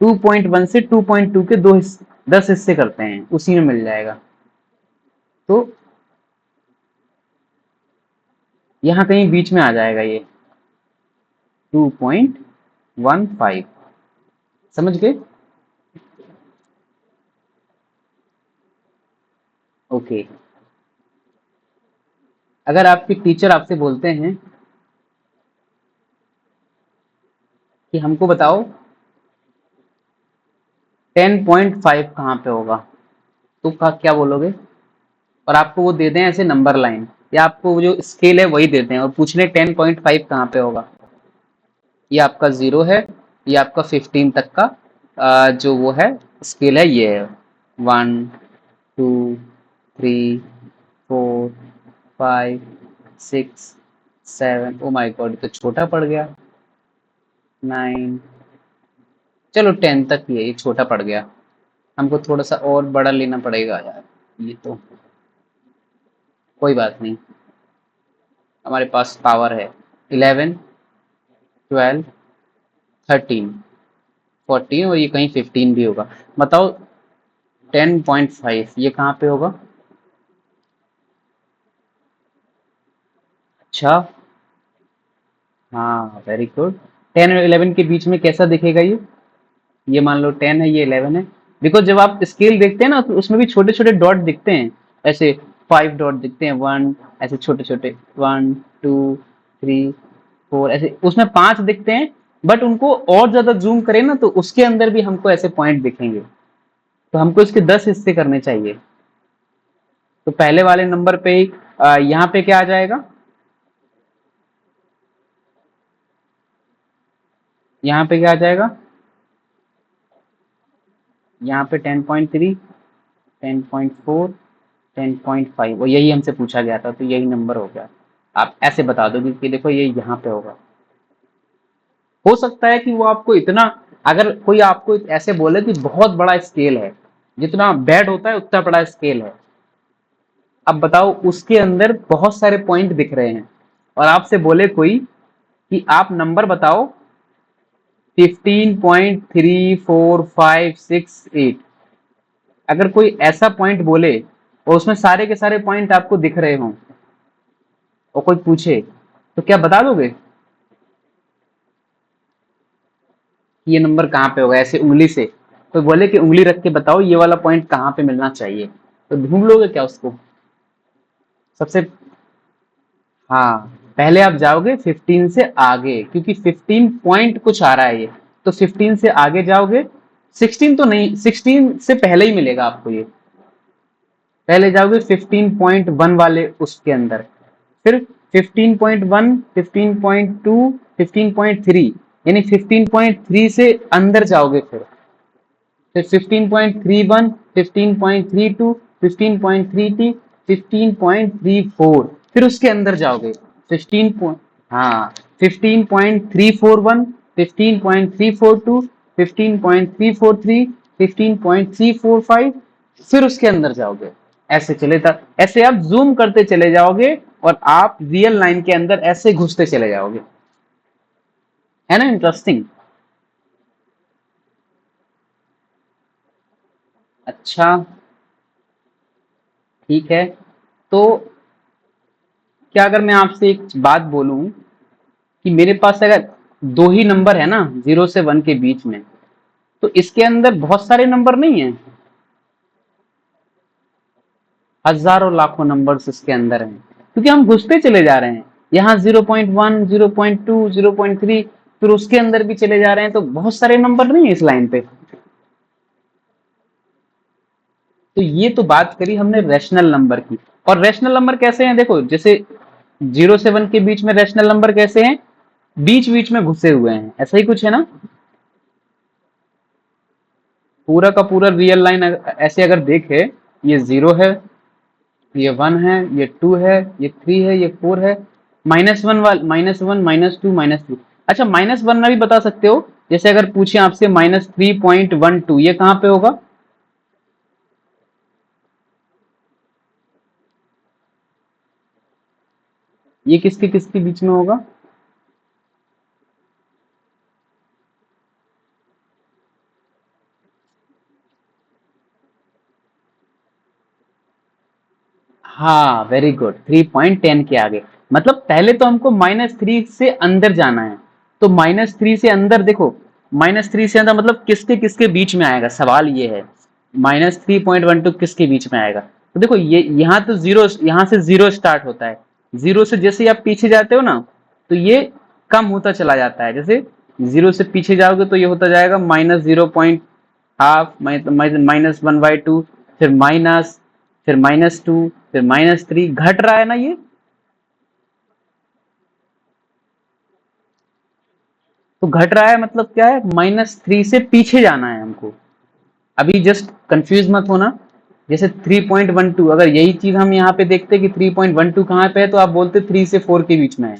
2.1 से 2.2 के 10 हिस्से करते हैं, उसी में मिल जाएगा। तो यहाँ कहीं बीच में आ जाएगा ये 2.15। समझ गए? ओके, अगर आपके टीचर आपसे बोलते हैं कि हमको बताओ 10.5 कहाँ पे होगा, तो क्या बोलोगे? और आपको वो दे दें ऐसे नंबर लाइन, या आपको वो जो स्केल है वही दे दें और पूछ लें 10.5 कहाँ पे होगा? ये आपका 0 है, ये आपका 15 तक का जो वो है स्केल है, ये है 1 2 3 4 5 6 7। ओ माय गॉड, तो छोटा पड़ गया। 9, चलो 10 तक ही है, ये छोटा पड़ गया। हमको थोड़ा सा और बड़ा लेना पड़ेगा यार, ये तो कोई बात नहीं, हमारे पास पावर है। 11, 12, 13, 14, और ये कहीं 15 भी होगा। बताओ 10.5 ये कहाँ पे होगा? अच्छा, हाँ वेरी गुड। 10 और 11 के बीच में कैसा दिखेगा ये मान लो 10 है, ये 11 है। बिकॉज जब आप स्केल देखते हैं ना, तो उसमें भी छोटे छोटे डॉट दिखते हैं, ऐसे 5 डॉट दिखते हैं, 1, ऐसे छोटे छोटे 1 2 3 4, ऐसे उसमें 5 दिखते हैं। बट उनको और ज्यादा जूम करें ना, तो उसके अंदर भी हमको ऐसे पॉइंट दिखेंगे। तो हमको इसके 10 हिस्से करने चाहिए। तो पहले वाले नंबर पे ही यहाँ पे क्या आ जाएगा? यहाँ पे क्या आ जाएगा? यहाँ पे 10.3, 10.4, 10.5, वो यही हमसे पूछा गया था, तो यही नंबर हो गया। आप ऐसे बता दोगे कि देखो ये यहाँ पे होगा। हो सकता है कि वो आपको इतना, अगर कोई आपको ऐसे बोले कि बहुत बड़ा स्केल है, जितना बेड होता है उतना बड़ा स्केल है, अब बताओ उसके अंदर बहुत सारे पॉइंट दिख रहे हैं, और आपसे बोले कोई कि आप नंबर बताओ 15.34568, अगर कोई ऐसा पॉइंट बोले और उसमें सारे के सारे पॉइंट आपको दिख रहे हों और कोई पूछे, तो क्या बता दोगे कि ये नंबर कहाँ पे होगा, ऐसे उंगली से? तो बोले कि उंगली रख के बताओ ये वाला पॉइंट कहाँ पे मिलना चाहिए, तो ढूंढ लोगे क्या उसको? सबसे, हाँ, पहले आप जाओगे 15 से आगे, क्योंकि 15 पॉइंट कुछ आ रहा है ये, तो 15 से आगे जाओगे। 16 तो नहीं, 16 से पहले ही मिलेगा आपको ये। पहले जाओगे 15.1 वाले उसके अंदर, फिर 15.1, 15.2, 15.3, यानी 15.3 से अंदर जाओगे, फिर 15.31, 15.32, 15.33, 15.34, फिर उसके अंदर जाओगे 15 हाँ 15.341, 15.342, 15.343, 15.345, फिर उसके अंदर जाओगे। ऐसे चले था, ऐसे आप जूम करते चले जाओगे और आप रियल लाइन के अंदर ऐसे घुसते चले जाओगे। है ना इंटरेस्टिंग? अच्छा, ठीक है। तो क्या अगर मैं आपसे एक बात बोलूं कि मेरे पास अगर दो ही नंबर है ना 0 से 1 के बीच में, तो इसके अंदर बहुत सारे नंबर नहीं है, हजारों लाखों नंबर्स इसके अंदर हैं, क्योंकि हम घुसते चले जा रहे हैं। यहाँ 0.1, 0.2, 0.3, फिर उसके अंदर भी चले जा रहे हैं, तो बहुत सारे नंबर नहीं है इस लाइन पे। तो ये तो बात करी हमने रैशनल नंबर की। और रैशनल नंबर कैसे हैं, देखो जैसे 0 से 1 के बीच में रैशनल नंबर कैसे हैं, बीच बीच में घुसे हुए हैं, ऐसा ही कुछ है ना। पूरा का पूरा रियल लाइन ऐसे अगर देखे, ये 0 है, ये 1 है, ये 2 है, ये 3 है, ये 4 है, -1 वाल -1, -2, -3। अच्छा, -1 में भी बता सकते हो, जैसे अगर पूछे आपसे -3.12, ये कहाँ पे होगा? ये किसके किसके बीच में होगा? हाँ, वेरी गुड, 3.10 के आगे। मतलब पहले तो हमको -3 से अंदर जाना है, तो -3 से अंदर देखो, -3 से अंदर मतलब किसके किसके बीच में आएगा, सवाल ये है। -3.12 किसके बीच में आएगा? तो देखो ये यहाँ तो जीरो, यहाँ से जीरो स्टार्ट होता है, जीरो से जैसे ही आप पीछे जाते हो ना, तो ये कम होता चला जाता है। जैसे जीरो से पीछे जाओगे तो ये होता जाएगा -0.5, -1/2, फिर माइनस, फिर -2, फिर -3, घट रहा है ना ये। तो घट रहा है मतलब क्या है, -3 से पीछे जाना है हमको। अभी जस्ट कंफ्यूज मत होना। जैसे 3.12, अगर यही चीज हम यहाँ पे देखते कि 3.12 कहाँ पे है, तो आप बोलते 3 से 4 के बीच में है।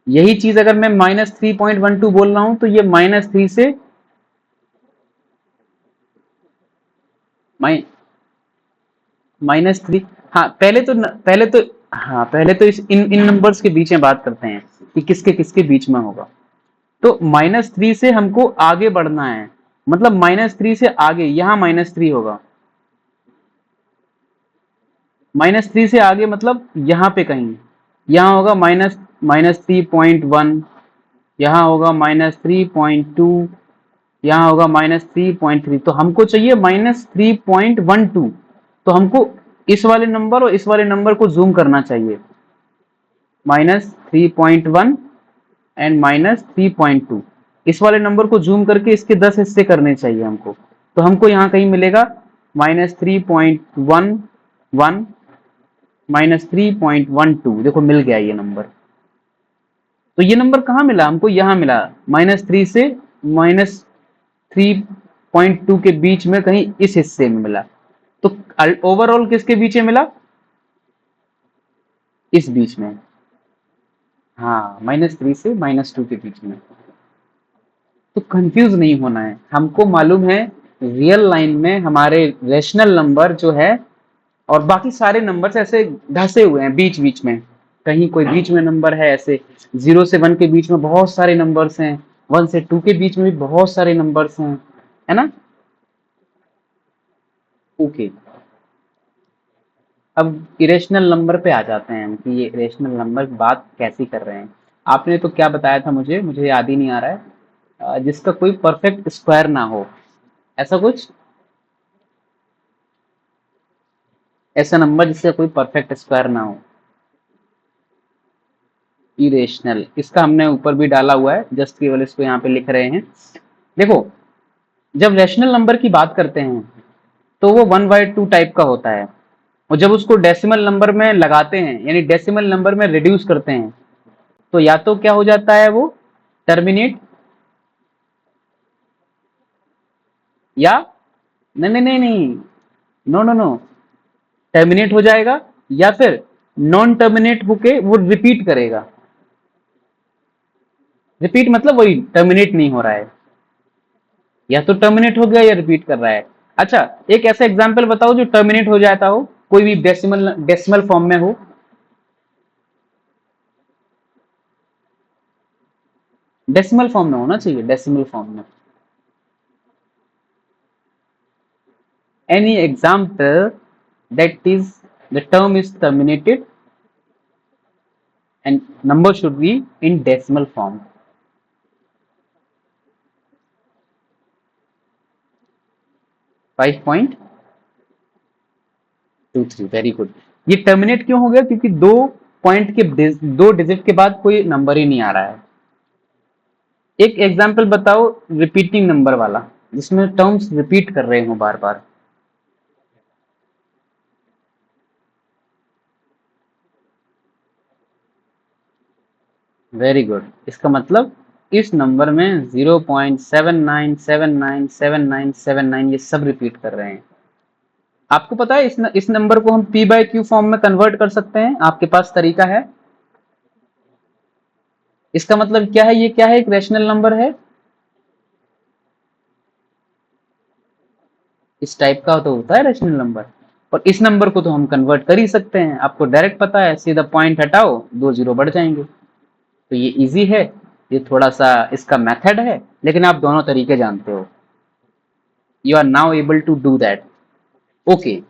यही चीज अगर मैं -3.12 बोल रहा हूं, तो ये -3 से -3। हाँ पहले तो इस इन नंबर्स के बीच में बात करते हैं कि किसके किसके बीच में होगा। तो -3 से हमको आगे बढ़ना है, मतलब -3 से आगे यहाँ -3 होगा। -3 से आगे मतलब यहाँ पे कहीं, यहाँ होगा -3.1, यहाँ होगा -3.2, यहाँ होगा -3.3। तो हमको चाहिए -3.12। तो हमको इस वाले नंबर और इस वाले नंबर को जूम करना चाहिए, -3.1 एंड -3.2। इस वाले नंबर को जूम करके इसके 10 हिस्से करने चाहिए हमको। तो हमको यहाँ कहीं मिलेगा -3.11, -3.12, देखो मिल गया ये नंबर। तो ये नंबर कहाँ मिला हमको, यहाँ मिला, -3 से -3, 0.2 के बीच में कहीं इस हिस्से में मिला, तो ओवरऑल किसके बीच में मिला? इस बीच में। हाँ, -3 से -2 के बीच में। तो कंफ्यूज नहीं होना है, हमको मालूम है रियल लाइन में हमारे रेशनल नंबर जो है और बाकी सारे नंबर्स ऐसे धसे हुए हैं बीच बीच में, कहीं कोई बीच में नंबर है, ऐसे 0 से 1 के बीच में बहुत सारे नंबर्स हैं, 1 से 2 के बीच में भी बहुत सारे नंबर्स हैं, है ना? ओके, अब इरेशनल नंबर पे आ जाते हैं हम कि ये इरेशनल नंबर बात कैसी कर रहे हैं। आपने तो क्या बताया था, मुझे याद ही नहीं आ रहा है, जिसका कोई परफेक्ट स्क्वायर ना हो, ऐसा कुछ, ऐसा नंबर जिसका कोई परफेक्ट स्क्वायर ना हो, इरेशनल, इसका हमने ऊपर भी डाला हुआ है, जस्ट केवल इसको यहाँ पे लिख रहे हैं। देखो, जब रैशनल नंबर की बात करते हैं तो वो 1/2 टाइप का होता है, और जब उसको डेसिमल नंबर में लगाते हैं यानी डेसिमल नंबर में रिड्यूस करते हैं तो या तो क्या हो जाता है, वो टर्मिनेट, या नहीं नहीं नहीं नहीं, नो नो नो, टर्मिनेट हो जाएगा, या फिर नॉन टर्मिनेट होके वो रिपीट करेगा। रिपीट मतलब वही टर्मिनेट नहीं हो रहा है, या तो टर्मिनेट हो गया या रिपीट कर रहा है। अच्छा, एक ऐसा एग्जांपल बताओ जो टर्मिनेट हो जाता हो, कोई भी डेसिमल डेसिमल फॉर्म में हो। डेसिमल फॉर्म में होना चाहिए, डेसिमल फॉर्म में। Any example that is the term is terminated and number should be in decimal form. 5.23, very good. ये टर्मिनेट क्यों हो गया? क्योंकि दो डिजिट के बाद कोई नंबर ही नहीं आ रहा है। एक एग्जांपल बताओ रिपीटिंग नंबर वाला, जिसमें टर्म्स रिपीट कर रहे हो बार बार। वेरी गुड, इसका मतलब इस नंबर में 0.79797979 ये सब रिपीट कर रहे हैं। आपको पता है इस नंबर को हम पी बाय क्यू फॉर्म में कन्वर्ट कर सकते हैं, आपके पास तरीका है? इसका मतलब क्या है, ये क्या है, एक रैशनल नंबर है, इस टाइप का तो होता है रैशनल नंबर, और इस नंबर को तो हम कन्वर्ट कर ही सकते हैं, आपको डायरेक्ट पता है, सीधा पॉइंट हटाओ, 2 0 बढ़ जाएंगे। तो ये इजी है, ये थोड़ा सा इसका मेथड है, लेकिन आप दोनों तरीके जानते हो, you are now able to do that. Okay,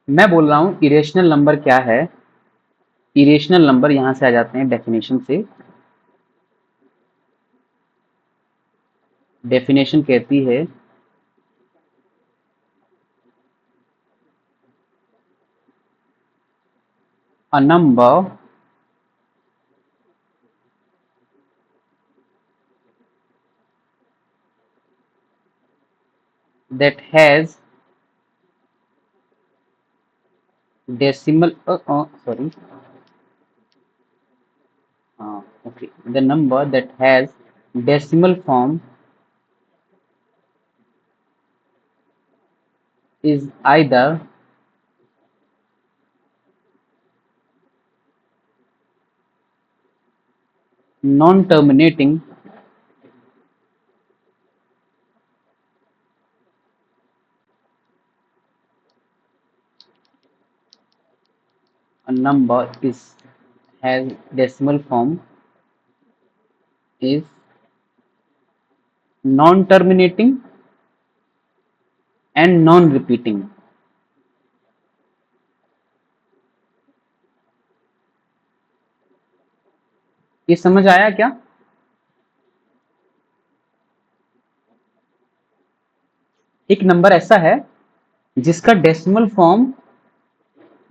मैं बोल रहा हूं इरेशनल नंबर क्या है। इरेशनल नंबर यहां से आ जाते हैं डेफिनेशन से। डेफिनेशन कहती है a number that has decimal sorry okay, the number that has decimal form is either non-terminating a number is has decimal form is non-terminating and non-repeating। ये समझ आया क्या? एक नंबर ऐसा है जिसका डेसिमल फॉर्म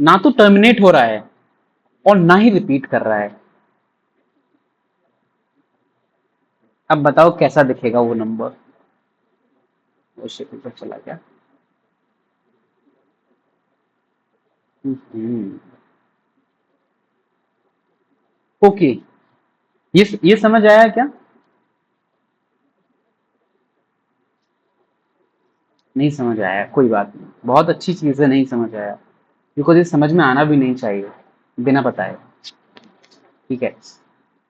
ना तो टर्मिनेट हो रहा है और ना ही रिपीट कर रहा है। अब बताओ कैसा दिखेगा वो नंबर? वो शिफ्ट पर चला गया। ओके, ये समझ आया क्या? नहीं समझ आया, कोई बात नहीं, बहुत अच्छी चीज़ है, नहीं समझ आया, बिकॉज़ ये समझ में आना भी नहीं चाहिए, बिना बताए, ठीक है?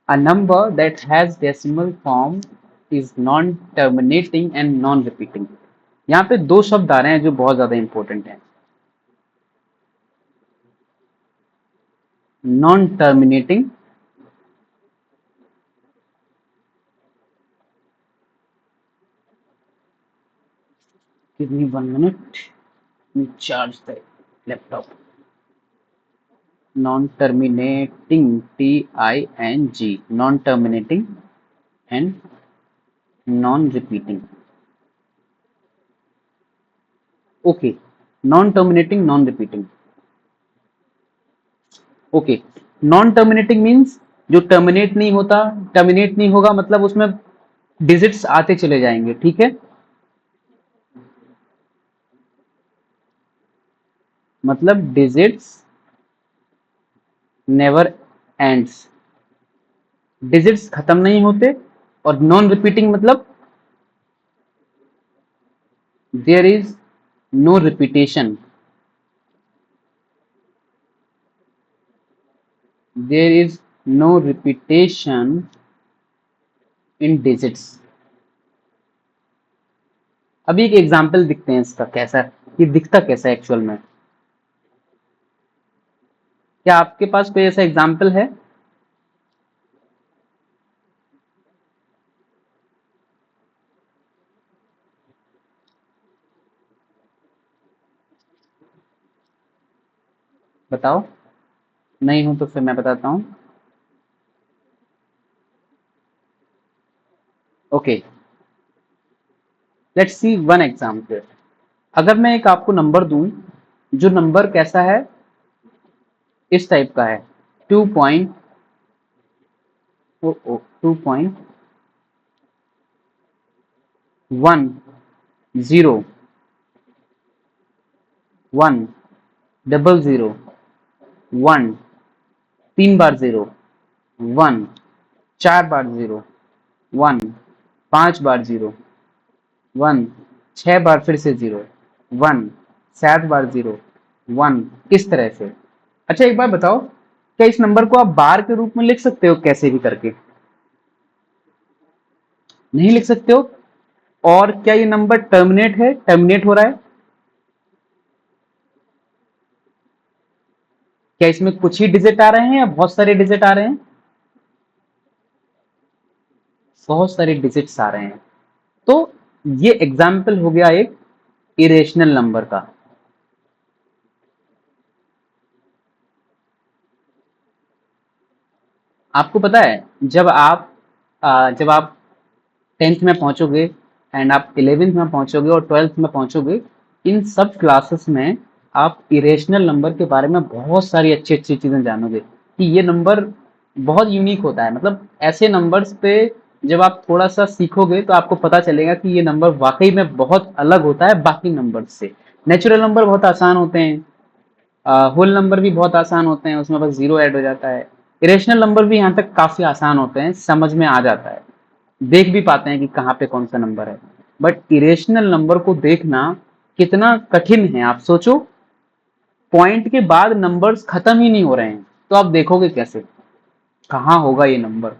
A number that has decimal form is non-terminating and non-repeating. यहाँ पे दो शब्द आ रहे हैं जो बहुत ज़्यादा इंपॉर्टेंट हैं। Non-terminating, give me 1 minute, let me charge the laptop. Non-terminating, T-I-N-G, non-terminating and non-repeating. Okay, non-terminating, non-repeating. Okay, non terminating means जो टर्मिनेट नहीं होता, टर्मिनेट नहीं होगा मतलब उसमें डिजिट्स आते चले जाएंगे, ठीक है? मतलब डिजिट्स नेवर एंड्स, डिजिट्स खत्म नहीं होते। और नॉन रिपीटिंग मतलब there is no repetition, there is no repetition in digits. अभी एक एग्जाम्पल दिखते हैं इसका, कैसा ये दिखता कैसा है एक्चुअल में। क्या आपके पास कोई ऐसा एग्जाम्पल है? बताओ, नहीं हो तो फिर मैं बताता हूँ। Okay, let's see one example. अगर मैं एक आपको नंबर दूं, जो नंबर कैसा है, इस टाइप का है, 2.1 तीन बार जीरो, 1 4 बार जीरो, 1 5 बार जीरो, 1 6 बार फिर से जीरो, 1 7 बार जीरो, 1, इस तरह से। अच्छा एक बार बताओ, क्या इस नंबर को आप बार के रूप में लिख सकते हो कैसे भी करके? नहीं लिख सकते हो। और क्या ये नंबर टर्मिनेट है, टर्मिनेट हो रहा है? क्या इसमें कुछ ही डिजिट आ रहे हैं या बहुत सारे डिजिट आ रहे हैं? बहुत सारे डिजिट्स आ रहे हैं। तो ये एग्जाम्पल हो गया एक इरेशनल नंबर का। आपको पता है, जब आप 10th में पहुंचोगे एंड आप 11th में पहुंचोगे और 12th में पहुंचोगे, इन सब क्लासेस में आप इरेशनल नंबर के बारे में बहुत सारी अच्छी अच्छी चीजें जानोगे कि ये नंबर बहुत यूनिक होता है। मतलब ऐसे नंबर्स पे जब आप थोड़ा सा सीखोगे तो आपको पता चलेगा कि ये नंबर वाकई में बहुत अलग होता है बाकी नंबर से। नेचुरल नंबर बहुत आसान होते हैं, होल नंबर भी बहुत आसान होते हैं, उसमें बस जीरो ऐड हो जाता है। इरेशनल नंबर भी यहाँ तक काफी आसान होते हैं, समझ में आ जाता है, देख भी पाते हैं कि कहाँ पे कौन सा नंबर है। बट इरेशनल नंबर को देखना कितना कठिन है, आप सोचो। पॉइंट के बाद नंबर्स खत्म ही नहीं हो रहे हैं, तो आप देखोगे कैसे कहाँ होगा ये नंबर?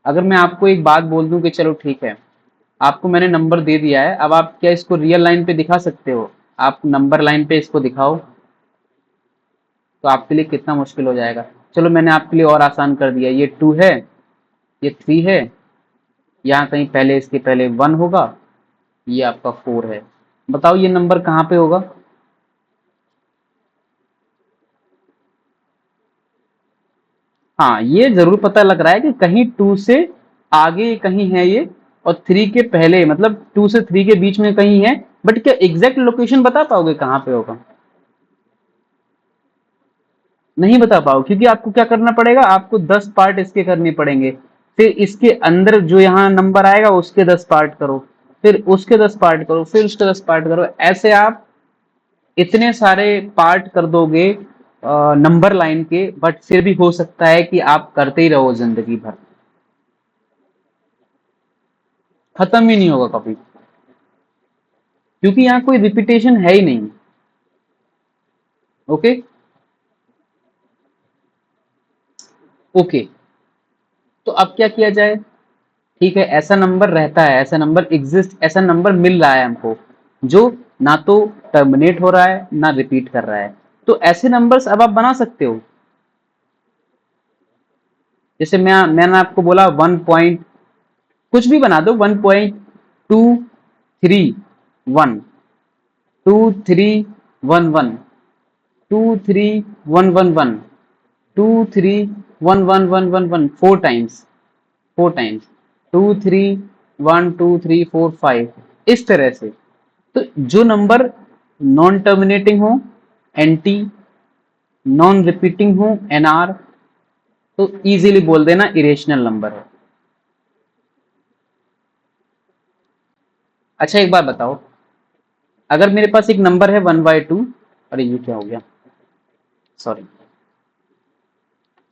अगर मैं आपको एक बात बोल दूं कि चलो ठीक है, आपको मैंने नंबर दे दिया है, अब आप क्या इसको रियल लाइन पे दिखा सकते हो? आप नंबर लाइन पे इसको दिखाओ, तो आपके लिए कितना मुश्किल हो जाएगा। चलो मैंने आपके लिए और आसान कर दिया, ये 2 है, ये 3 है, यहाँ कहीं पहले इसके पहले 1 होगा, ये आपका 4 है। बताओ ये नंबर कहाँ पे होगा? हाँ, ये जरूर पता लग रहा है कि कहीं 2 से आगे कहीं है ये, और 3 के पहले, मतलब 2 से 3 के बीच में कहीं है। बट क्या एग्जैक्ट लोकेशन बता पाओगे कहाँ पे होगा? नहीं बता पाओ, क्योंकि आपको क्या करना पड़ेगा, आपको 10 पार्ट इसके करने पड़ेंगे। फिर इसके अंदर जो यहाँ नंबर आएगा उसके 10 पार्ट करो, फिर उसके 10 पार्ट करो, फिर उसके 10 पार्ट करो, ऐसे आप इतने सारे पार्ट कर दोगे नंबर लाइन के। बट फिर भी हो सकता है कि आप करते ही रहो जिंदगी भर, खत्म ही नहीं होगा कभी। क्योंकि यहाँ कोई रिपीटेशन है ही नहीं। ओके ओके, तो अब क्या किया जाए? ठीक है, ऐसा नंबर रहता है, ऐसा नंबर एग्जिस्ट, ऐसा नंबर मिल रहा है हमको जो ना तो टर्मिनेट हो रहा है ना रिपीट कर रहा है। तो ऐसे नंबर्स अब आप बना सकते हो। जैसे मैंने आपको बोला 1 पॉइंट, कुछ भी बना दो, 1.231, 2311, 23111, 2311111, 4 टाइम्स, 4 टाइम्स, 2312345, इस तरह से। तो जो नंबर नॉन टर्मिनेटिंग हो एनटी, नॉन रिपीटिंग हो एनआर, तो इजीली बोल देना इरेशनल नंबर है। अच्छा एक बार बताओ, अगर मेरे पास एक नंबर है 1/2, अरे ये क्या हो गया, सॉरी,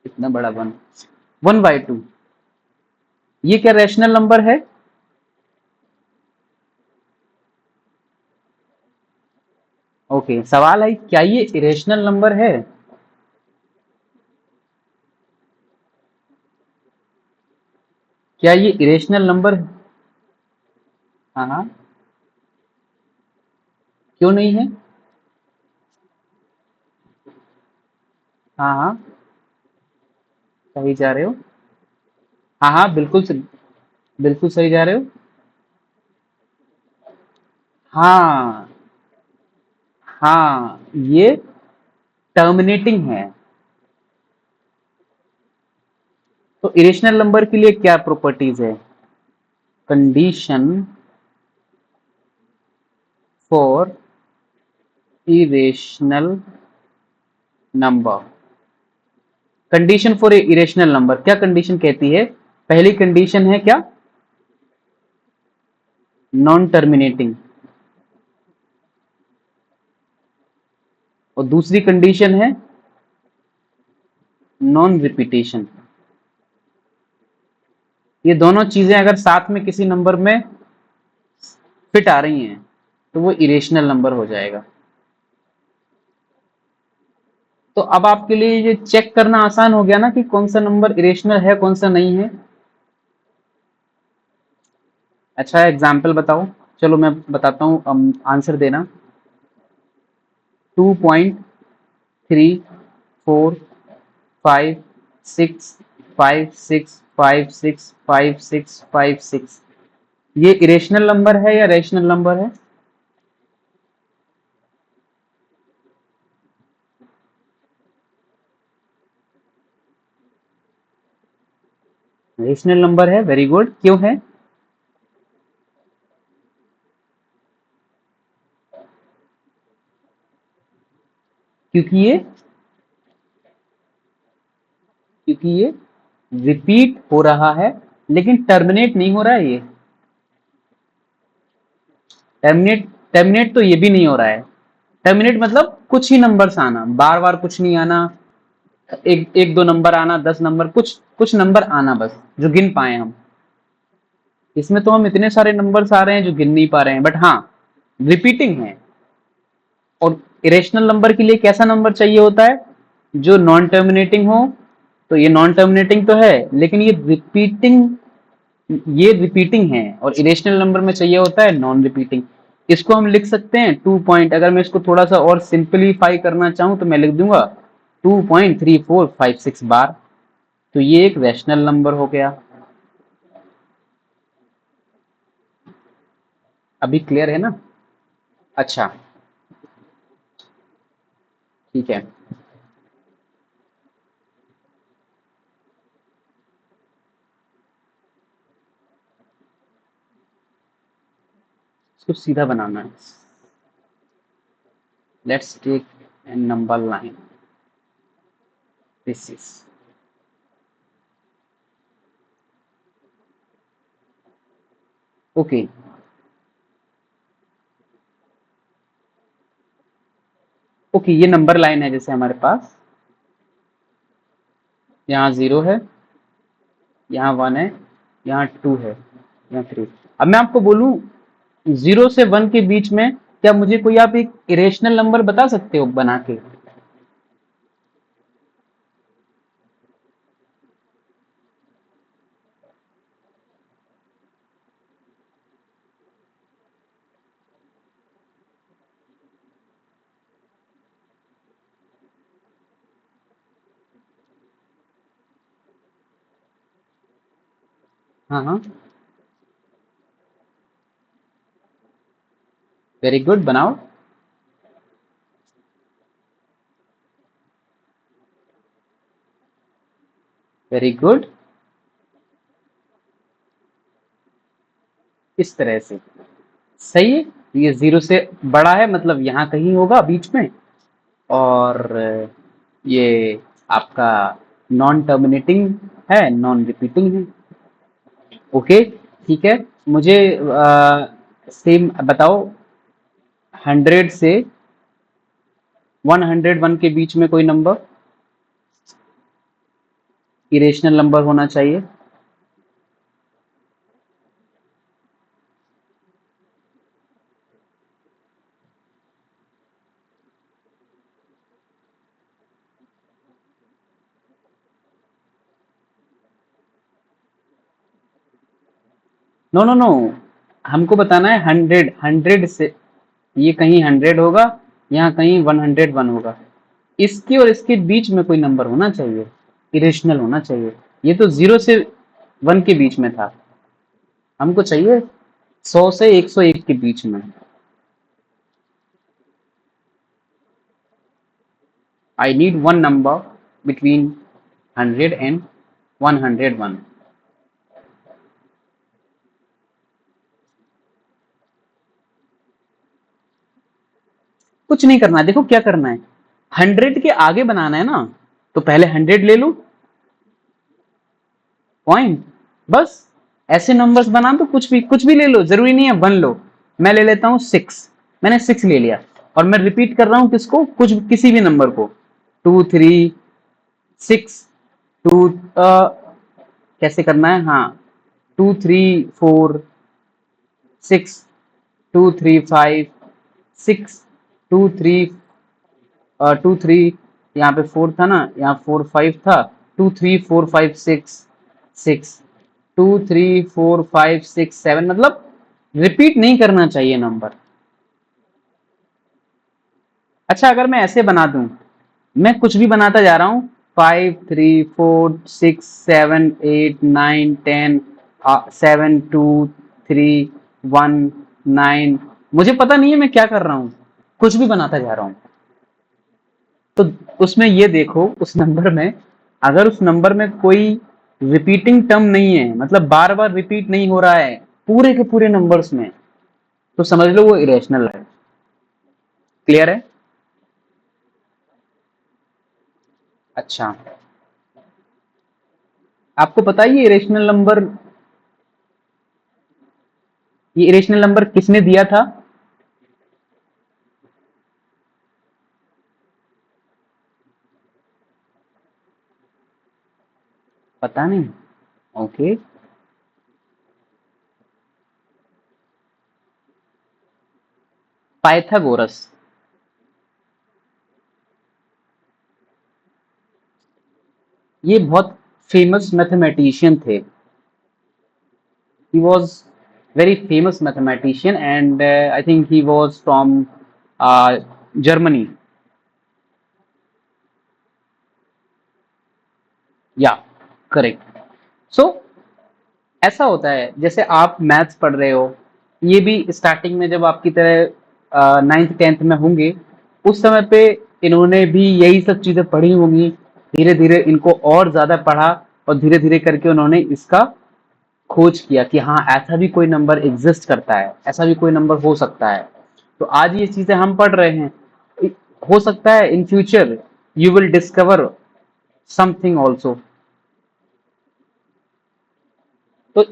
इतना बड़ा 1/2, ये क्या रैशनल नंबर है? ओके, सवाल है क्या ये इरेशनल नंबर है? क्या ये इरेशनल नंबर है? हाँ हाँ, क्यों नहीं है? हाँ हाँ, सही जा रहे हो। हाँ हाँ, बिल्कुल सही जा रहे हो। हाँ हाँ, ये टर्मिनेटिंग है। तो इरेशनल नंबर के लिए क्या प्रॉपर्टीज है? Condition for irrational number, condition for irrational number क्या कंडीशन कहती है? पहली कंडीशन है क्या? Non terminating. और दूसरी कंडीशन है नॉन रिपीटेशन। ये दोनों चीजें अगर साथ में किसी नंबर में फिट आ रही हैं तो वो इरेशनल नंबर हो जाएगा। तो अब आपके लिए ये चेक करना आसान हो गया ना कि कौन सा नंबर इरेशनल है कौन सा नहीं है। अच्छा एग्जाम्पल बताओ, चलो मैं बताता हूँ, आंसर देना। 2.3456565656556, ये इरेशनल नंबर है या रेशनल नंबर है? रेशनल नंबर है, वेरी गुड। क्यों है? क्योंकि ये क्योंकि ये रिपीट हो रहा है लेकिन टर्मिनेट नहीं हो रहा है। ये टर्मिनेट टर्मिनेट तो ये भी नहीं हो रहा है। टर्मिनेट मतलब कुछ ही नंबर्स आना, बार बार कुछ नहीं आना, एक एक दो नंबर आना, 10 नंबर, कुछ कुछ नंबर आना बस, जो गिन पाए हम। इसमें तो हम इतने सारे नंबर्स आ रहे हैं जो गिन नहीं पा रहे हैं, बट हाँ रिपीटिंग है। और इरेशनल नंबर के लिए कैसा नंबर चाहिए होता है? जो नॉन टर्मिनेटिंग हो। तो ये नॉन टर्मिनेटिंग तो है लेकिन ये रिपीटिंग है, और इरेशनल नंबर में चाहिए होता है नॉन रिपीटिंग। इसको हम लिख सकते हैं 2 पॉइंट, अगर मैं इसको थोड़ा सा और सिंपलीफाई करना चाहूं तो मैं लिख दूंगा 2.3456 बार। तो ये एक रैशनल नंबर हो गया। अभी क्लियर है ना? अच्छा, ठीक है। इसको सीधा बनाना है। Let's take a number line, this is okay। Okay, ये नंबर लाइन है जैसे हमारे पास, यहाँ 0 है, यहाँ 1 है, यहाँ 2 है, यहाँ 3। अब मैं आपको बोलूं 0 से 1 के बीच में क्या मुझे कोई आप एक इरेशनल नंबर बता सकते हो बना के? हाँ हाँ, वेरी गुड, बनाओ। वेरी गुड, इस तरह से सही है। ये जीरो से बड़ा है, मतलब यहाँ कहीं होगा बीच में। और ये आपका नॉन टर्मिनेटिंग है, नॉन रिपीटिंग है। ओके, ठीक है। मुझे सेम बताओ, 100 से 101 के बीच में कोई नंबर इरेशनल नंबर होना चाहिए। नो नो नो, हमको बताना है 100 से, ये कहीं 100 होगा, यहाँ कहीं 101 होगा, इसके और इसके बीच में कोई नंबर होना चाहिए, इरेशनल होना चाहिए। ये तो 0 से 1 के बीच में था, हमको चाहिए 100 से 101 के बीच में। I need one number between 100 and 101। कुछ नहीं करना है, देखो क्या करना है, 100 के आगे बनाना है ना, तो पहले 100 ले लो पॉइंट, बस। ऐसे नंबर्स बना दो, कुछ भी ले लो, जरूरी नहीं है 1 लो। मैं ले लेता हूँ 6, मैंने 6 ले लिया, और मैं रिपीट कर रहा हूँ किसको, कुछ किसी भी नंबर को, 2 3 6, टू कैसे करना है, हाँ, 2 3 4 6, 2 3 5 6, 2 3 यहाँ पे 4 था ना, यहाँ 4 5 था, 2 3 4 5 6 6, 2 3 4 5 6 7, मतलब रिपीट नहीं करना चाहिए नंबर। अच्छा, अगर मैं ऐसे बना दूं, मैं कुछ भी बनाता जा रहा हूँ, 5 3 4 6 7 8 9 10, 7 2 3 1 9, मुझे पता नहीं है मैं क्या कर रहा हूँ, कुछ भी बनाता जा रहा हूँ। तो उसमें ये देखो, उस नंबर में, अगर उस नंबर में कोई रिपीटिंग टर्म नहीं है, मतलब बार बार रिपीट नहीं हो रहा है पूरे के पूरे नंबर्स में, तो समझ लो वो इरेशनल है। क्लियर है? अच्छा, आपको पता है ये इरेशनल नंबर किसने दिया था? पता नहीं? Okay, Pythagoras. ये बहुत फेमस मैथमेटिशियन थे, he was very famous mathematician, and I think he was from Germany. या, करेक्ट। सो ऐसा होता है, जैसे आप मैथ्स पढ़ रहे हो, ये भी स्टार्टिंग में जब आपकी तरह 9th 10th में होंगे, उस समय पे इन्होंने भी यही सब चीजें पढ़ी होंगी, धीरे धीरे इनको और ज्यादा पढ़ा, और धीरे धीरे करके उन्होंने इसका खोज किया कि हाँ, ऐसा भी कोई नंबर एग्जिस्ट करता है, ऐसा भी कोई नंबर हो सकता है। तो आज ये चीजें हम पढ़ रहे हैं, हो सकता है in future you will discover something also. तो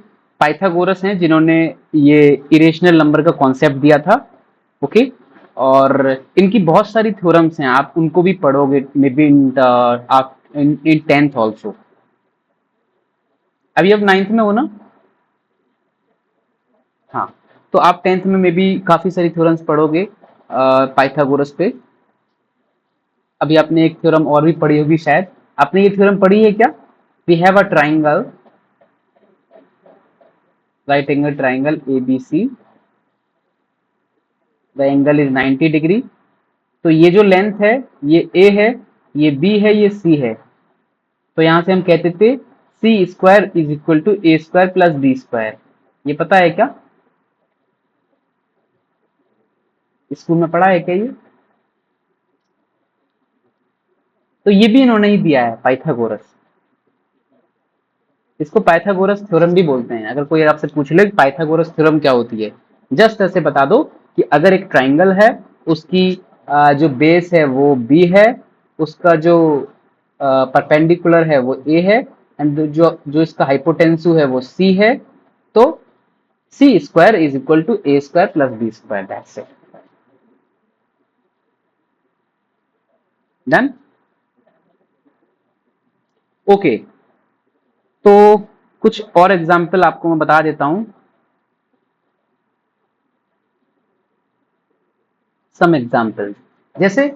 पाइथागोरस हैं जिन्होंने ये इरेशनल नंबर का कॉन्सेप्ट दिया था। ओके, और इनकी बहुत सारी थ्योरम्स हैं, आप उनको भी पढ़ोगे may be in 10th also. अभी अब 9th में हो ना? हाँ, तो आप 10th में मे बी काफी सारी थ्योरम्स पढ़ोगे, पाइथागोरस पे। अभी आपने एक थ्योरम और भी पढ़ी होगी शायद। आपने ये थ्योरम पढ़ी है क्या? We have a triangle, right angle triangle ABC, the angle is 90 degree. तो ये जो लेंथ है ये A है, ये B है, ये C है। तो यहां से हम कहते थे c square is equal to a square plus b square. ये पता है क्या? स्कूल में पढ़ा है क्या ये? तो ये भी इन्होंने ही दिया है, पाइथागोरस। इसको पाइथागोरस थ्योरम भी बोलते हैं। अगर कोई आपसे पूछ ले पाइथागोरस थ्योरम क्या होती है, जस्ट ऐसे बता दो कि अगर एक ट्राइंगल है, उसकी जो बेस है वो बी है, उसका जो परपेंडिकुलर है वो ए है, एंड जो जो इसका हाइपोटेंसु है वो सी है, तो c square is equal to a square plus b square. That's it. Done. Okay, तो कुछ और एग्जाम्पल आपको मैं बता देता हूं। सम एग्जाम्पल जैसे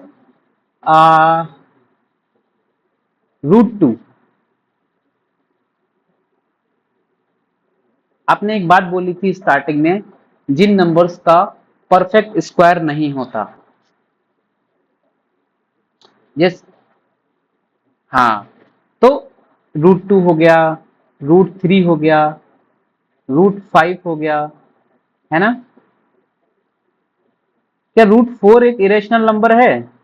√2। आपने एक बात बोली थी स्टार्टिंग में, जिन नंबर्स का परफेक्ट स्क्वायर नहीं होता। यस। हाँ, तो √2 हो गया, √3 हो गया, √5 हो गया, है ना? क्या √4 एक इरेशनल नंबर है?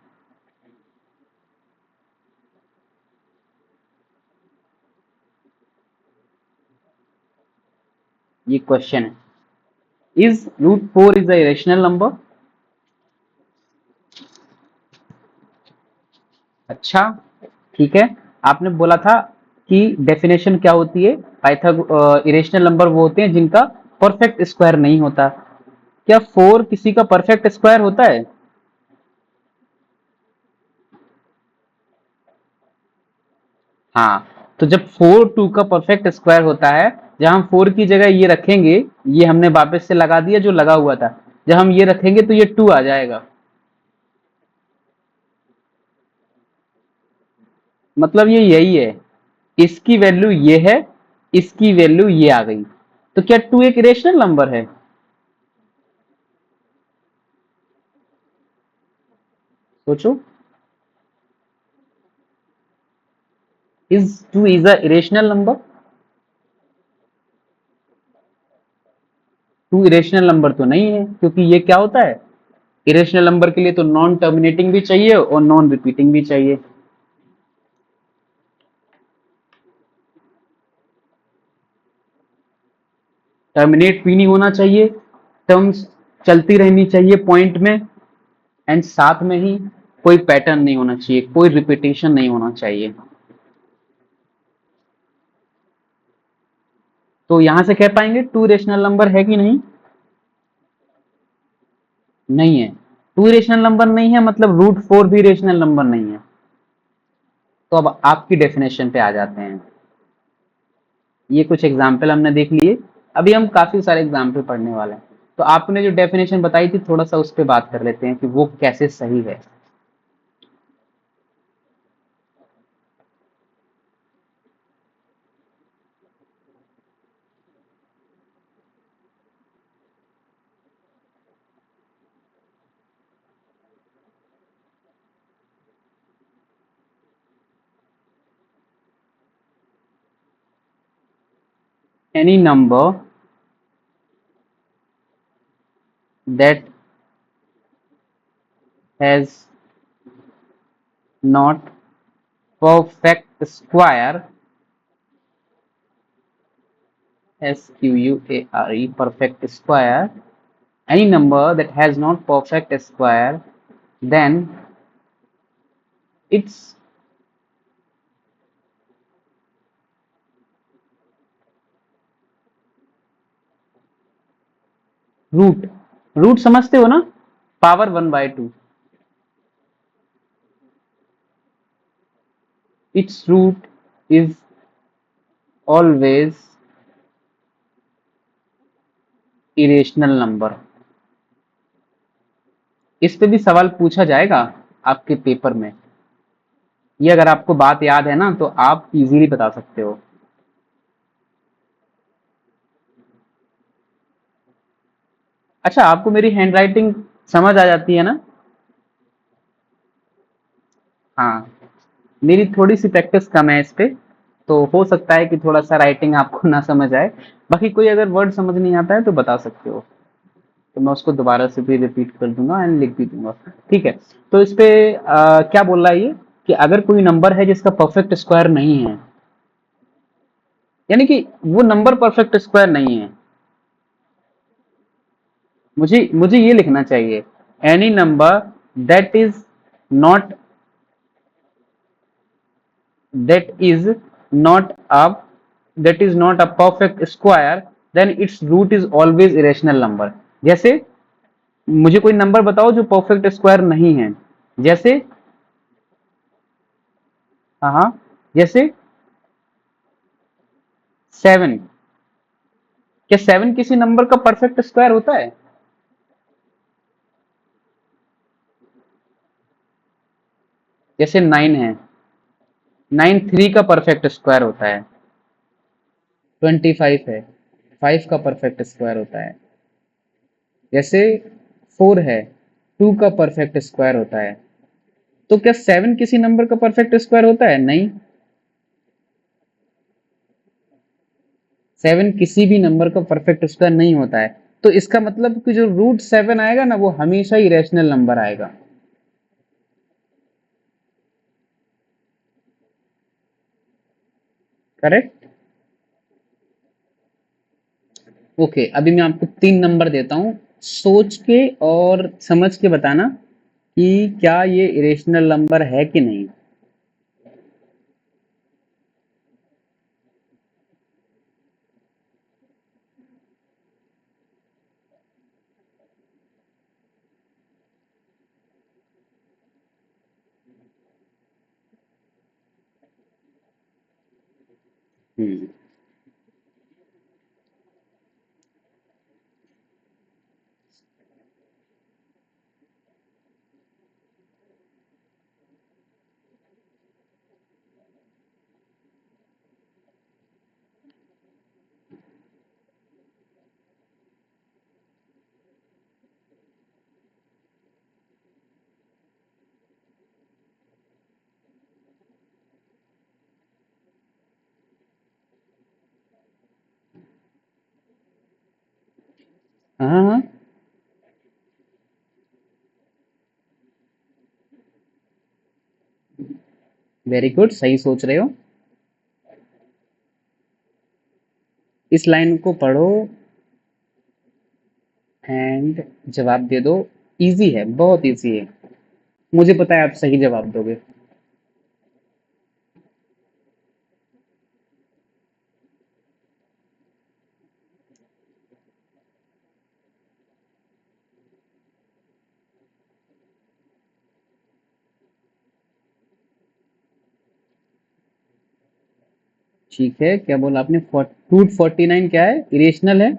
ये क्वेश्चन है। Is √4 is a irrational number? अच्छा, ठीक है। आपने बोला था कि डेफिनेशन क्या होती है, इरेशनल नंबर वो होते हैं जिनका परफेक्ट स्क्वायर नहीं होता। क्या 4 किसी का परफेक्ट स्क्वायर होता है? हाँ, तो जब 4 2 का परफेक्ट स्क्वायर होता है, जब हम 4 की जगह ये रखेंगे, ये हमने वापस से लगा दिया जो लगा हुआ था, जब हम ये रखेंगे तो ये 2 आ जाएगा। मतलब ये यही है, इसकी वैल्यू ये है, इसकी वैल्यू ये आ गई। तो क्या 2 एक इरेशनल नंबर है? सोचो। Is 2 is a irrational number? 2 irrational number तो नहीं है, क्योंकि ये क्या होता है, इरेशनल नंबर के लिए तो नॉन टर्मिनेटिंग भी चाहिए और नॉन रिपीटिंग भी चाहिए। टर्मिनेट भी नहीं होना चाहिए, टर्म्स चलती रहनी चाहिए पॉइंट में, एंड साथ में ही कोई पैटर्न नहीं होना चाहिए, कोई रिपीटेशन नहीं होना चाहिए। तो यहां से कह पाएंगे 2 रेशनल नंबर है कि नहीं? नहीं है। 2 रेशनल नंबर नहीं है मतलब √4 भी रेशनल नंबर नहीं है। तो अब आपकी डेफिनेशन पे आ जाते हैं। ये कुछ एग्जाम्पल हमने देख लिए, अभी हम काफी सारे एग्जाम्पल पढ़ने वाले हैं। तो आपने जो डेफिनेशन बताई थी, थोड़ा सा उस पर बात कर लेते हैं कि वो कैसे सही है। Any number that has not perfect square, SQUARE, perfect square, any number that has not perfect square, then its root, root समझते हो ना, power 1/2, its root is always irrational number, इस पे भी सवाल पूछा जाएगा आपके पेपर में। ये अगर आपको बात याद है ना तो आप इजीली बता सकते हो। अच्छा, आपको मेरी हैंडराइटिंग समझ आ जाती है ना? हाँ, मेरी थोड़ी सी प्रैक्टिस कम है इस पे, तो हो सकता है कि थोड़ा सा राइटिंग आपको ना समझ आए। बाकी कोई अगर वर्ड समझ नहीं आता है तो बता सकते हो, तो मैं उसको दोबारा से भी रिपीट कर दूंगा एंड लिख भी दूंगा। ठीक है, तो इस पे क्या बोल रहा है ये कि अगर कोई नंबर है जिसका परफेक्ट स्क्वायर नहीं है, यानी कि वो नंबर परफेक्ट स्क्वायर नहीं है, मुझे मुझे ये लिखना चाहिए, any number that is not that is not a that is not a perfect square, then its root is always irrational number। जैसे मुझे कोई नंबर बताओ जो परफेक्ट स्क्वायर नहीं है। जैसे हाँ हाँ, जैसे 7। क्या 7 किसी नंबर का परफेक्ट स्क्वायर होता है? जैसे 9 है, 9 3 का परफेक्ट स्क्वायर होता है। 25 है, 5 का परफेक्ट स्क्वायर होता है। जैसे 4 है, 2 का परफेक्ट स्क्वायर होता है। तो क्या 7 किसी नंबर का परफेक्ट स्क्वायर होता है? नहीं, 7 किसी भी नंबर का परफेक्ट स्क्वायर नहीं होता है। तो इसका मतलब कि जो रूट 7 आएगा ना वो हमेशा ही रैशनल नंबर आएगा। करेक्ट। ओके, अभी मैं आपको 3 नंबर देता हूं, सोच के और समझ के बताना कि क्या ये इरेशनल नंबर है कि नहीं। हम्म। हाँ हाँ हाँ, वेरी गुड, सही सोच रहे हो। इस लाइन को पढ़ो एंड जवाब दे दो। इजी है, बहुत इजी है, मुझे पता है आप सही जवाब दोगे। ठीक है, क्या बोला आपने? रूट 49 क्या है? इरेशनल है।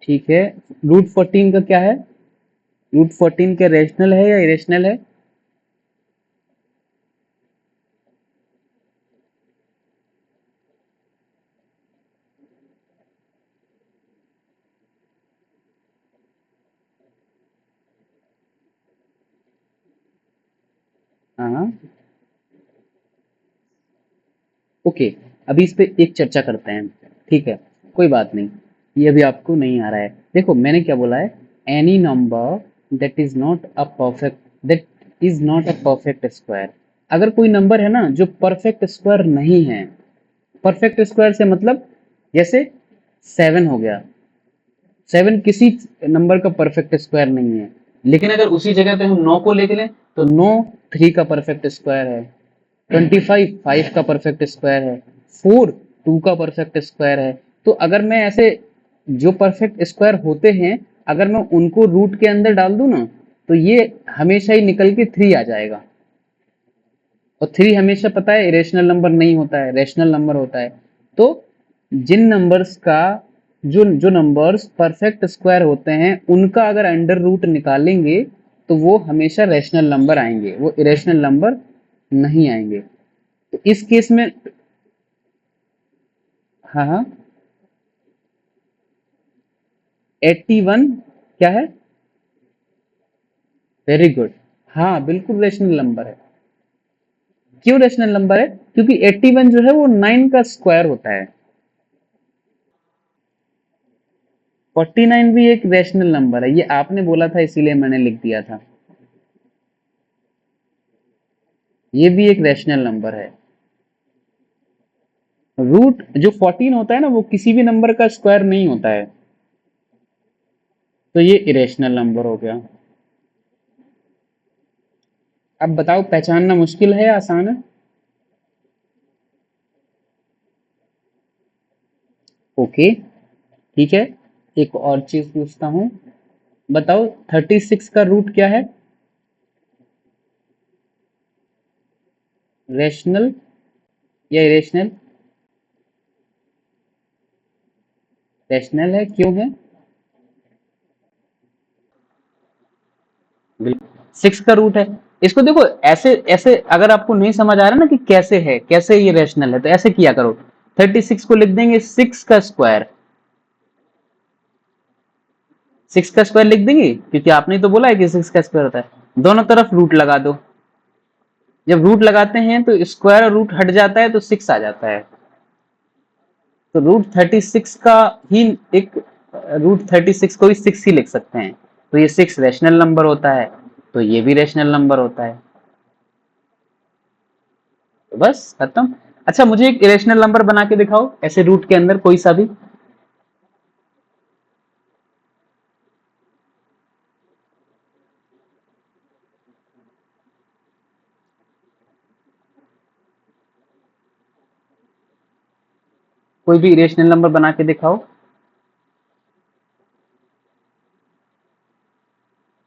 ठीक है, रूट 14 का क्या है? रूट 14 क्या रेशनल है या इरेशनल है? हाँ हाँ, ओके। अभी इस पे एक चर्चा करते हैं। ठीक है, कोई बात नहीं, ये अभी आपको नहीं आ रहा है। देखो मैंने क्या बोला है, any number that is not a perfect that is not a perfect square. अगर कोई नंबर है ना जो परफेक्ट स्क्वायर नहीं है, परफेक्ट स्क्वायर से मतलब जैसे 7 हो गया, 7 किसी नंबर का परफेक्ट स्क्वायर नहीं है, लेकिन अगर उसी जगह पे हम 9 को लेके लें तो 9 3 का परफेक्ट स्क्वायर है, 25 5 का परफेक्ट स्क्वायर है, 4 2 का परफेक्ट स्क्वायर है। तो अगर मैं ऐसे जो परफेक्ट स्क्वायर होते हैं, अगर मैं उनको रूट के अंदर डाल दूं ना तो ये हमेशा ही निकल के 3 आ जाएगा। और 3 हमेशा पता है इरेशनल नंबर नहीं होता है, रेशनल नंबर होता है। तो जिन नंबर्स का जो जो नंबर्स परफेक्ट स्क्वायर होते हैं उनका अगर अंडर रूट निकालेंगे तो वो हमेशा रैशनल नंबर आएंगे, वो इरेशनल नंबर नहीं आएंगे। तो इस केस में हाँ हाँ 81 क्या है? Very good. हाँ बिल्कुल रैशनल नंबर है। क्यों रैशनल नंबर है? क्योंकि 81 जो है वो 9 का स्क्वायर होता है। 49 भी एक रैशनल नंबर है, ये आपने बोला था इसीलिए मैंने लिख दिया था। ये भी एक रैशनल नंबर है। रूट जो 14 होता है ना वो किसी भी नंबर का स्क्वायर नहीं होता है, तो ये इरेशनल नंबर हो गया। अब बताओ पहचानना मुश्किल है या आसान है? ओके ठीक है, एक और चीज पूछता हूं, बताओ 36 का रूट क्या है? रैशनल या इरेशनल? रैशनल है, क्यों है? बिल्कुल 6 का रूट है। इसको देखो ऐसे ऐसे, अगर आपको नहीं समझ आ रहा ना कि कैसे है, कैसे ये रैशनल है, तो ऐसे किया करो, 36 को लिख देंगे 6 का स्क्वायर। 6 का स्क्वायर लिख देंगे क्योंकि आपने तो बोला है कि 6 का स्क्वायर होता है, दोनों तरफ रूट लगा दो। जब रूट लगाते हैं तो स्क्वायर और रूट हट जाता है तो 6 आ जाता है। तो रूट 36 का ही एक, रूट 36 को भी 6 ही लिख सकते हैं, तो ये 6 रैशनल नंबर होता है, तो ये भी रैशनल नंबर होता है। तो बस खत्म। अच्छा मुझे एक इरेशनल नंबर बना के दिखाओ ऐसे रूट के अंदर कोई सा भी। कोई भी इरेशनल नंबर बना के दिखाओ।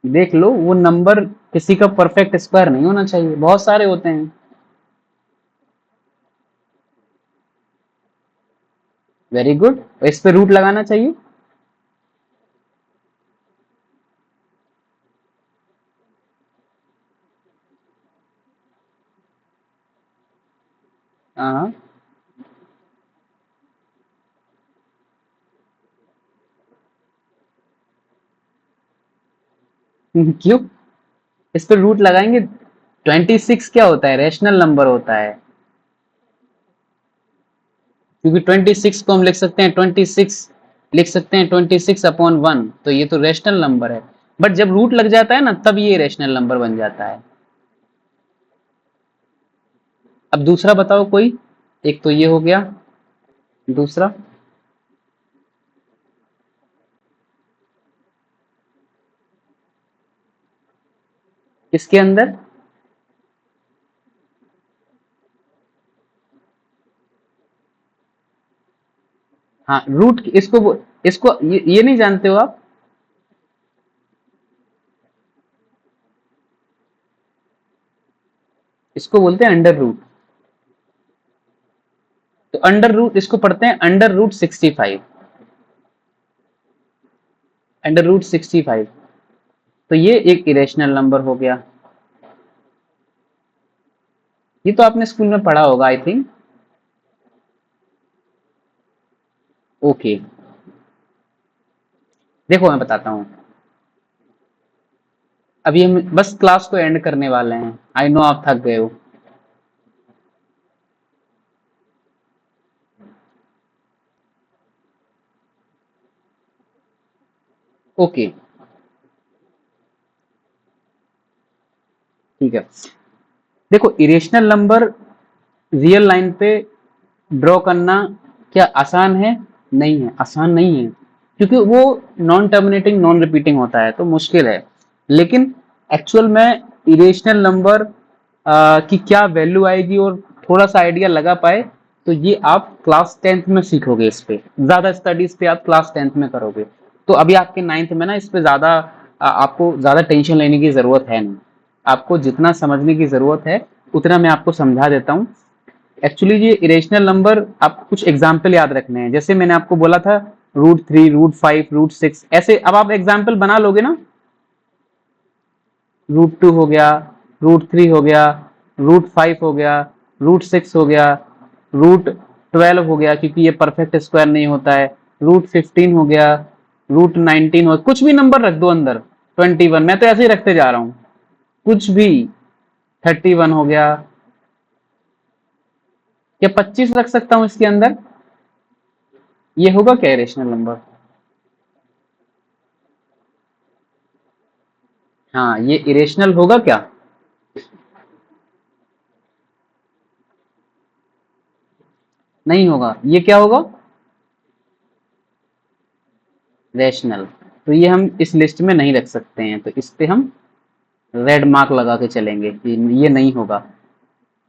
देख लो वो नंबर किसी का परफेक्ट स्क्वायर नहीं होना चाहिए, बहुत सारे होते हैं। वेरी गुड, इस पे रूट लगाना चाहिए। हाँ क्यों? इस पे रूट लगाएंगे। 26 क्या होता है? रैशनल नंबर होता है, क्योंकि 26 को हम लिख सकते हैं 26, लिख सकते हैं 26/1, तो ये तो रैशनल नंबर है। बट जब रूट लग जाता है ना तब ये रैशनल नंबर बन जाता है। अब दूसरा बताओ कोई, एक तो ये हो गया, दूसरा। इसके अंदर हाँ रूट इसको ये नहीं जानते हो आप? इसको बोलते हैं अंडर रूट। तो अंडर रूट इसको पढ़ते हैं अंडर रूट 65, अंडर रूट 65। तो ये एक इरेशनल नंबर हो गया। ये तो आपने स्कूल में पढ़ा होगा आई थिंक। ओके देखो मैं बताता हूँ, अभी हम बस क्लास को एंड करने वाले हैं, आई नो आप थक गए हो। ओके ठीक है, देखो इरेशनल नंबर रियल लाइन पे ड्रॉ करना क्या आसान है? नहीं है, आसान नहीं है, क्योंकि वो नॉन टर्मिनेटिंग नॉन रिपीटिंग होता है तो मुश्किल है। लेकिन एक्चुअल में इरेशनल नंबर की क्या वैल्यू आएगी और थोड़ा सा आइडिया लगा पाए तो ये आप क्लास 10th में सीखोगे, इस पे ज्यादा स्टडीज पे आप क्लास 10th में करोगे। तो अभी आपके 9th में ना इस पे ज्यादा आपको ज्यादा टेंशन लेने की जरूरत है नहीं, आपको जितना समझने की जरूरत है उतना मैं आपको समझा देता हूँ। एक्चुअली ये इरेशनल नंबर आपको कुछ एग्जाम्पल याद रखने हैं, जैसे मैंने आपको बोला था √3, √5, √6 ऐसे। अब आप एग्जाम्पल बना लोगे ना, √2 हो गया, √3 हो गया, √5 हो गया, √6 हो गया, √12 हो गया क्योंकि ये परफेक्ट स्क्वायर नहीं होता है, √15 हो गया, √19 हो, कुछ भी नंबर रख दो अंदर, 21, मैं तो ऐसे ही रखते जा रहा हूं, कुछ भी, 31 हो गया, या 25 रख सकता हूं इसके अंदर, ये होगा क्या इरेशनल नंबर? हाँ, ये इरेशनल होगा क्या? नहीं होगा। ये क्या होगा? रेशनल। तो ये हम इस लिस्ट में नहीं रख सकते हैं, तो इस पे हम रेड मार्क लगा के चलेंगे कि ये नहीं होगा।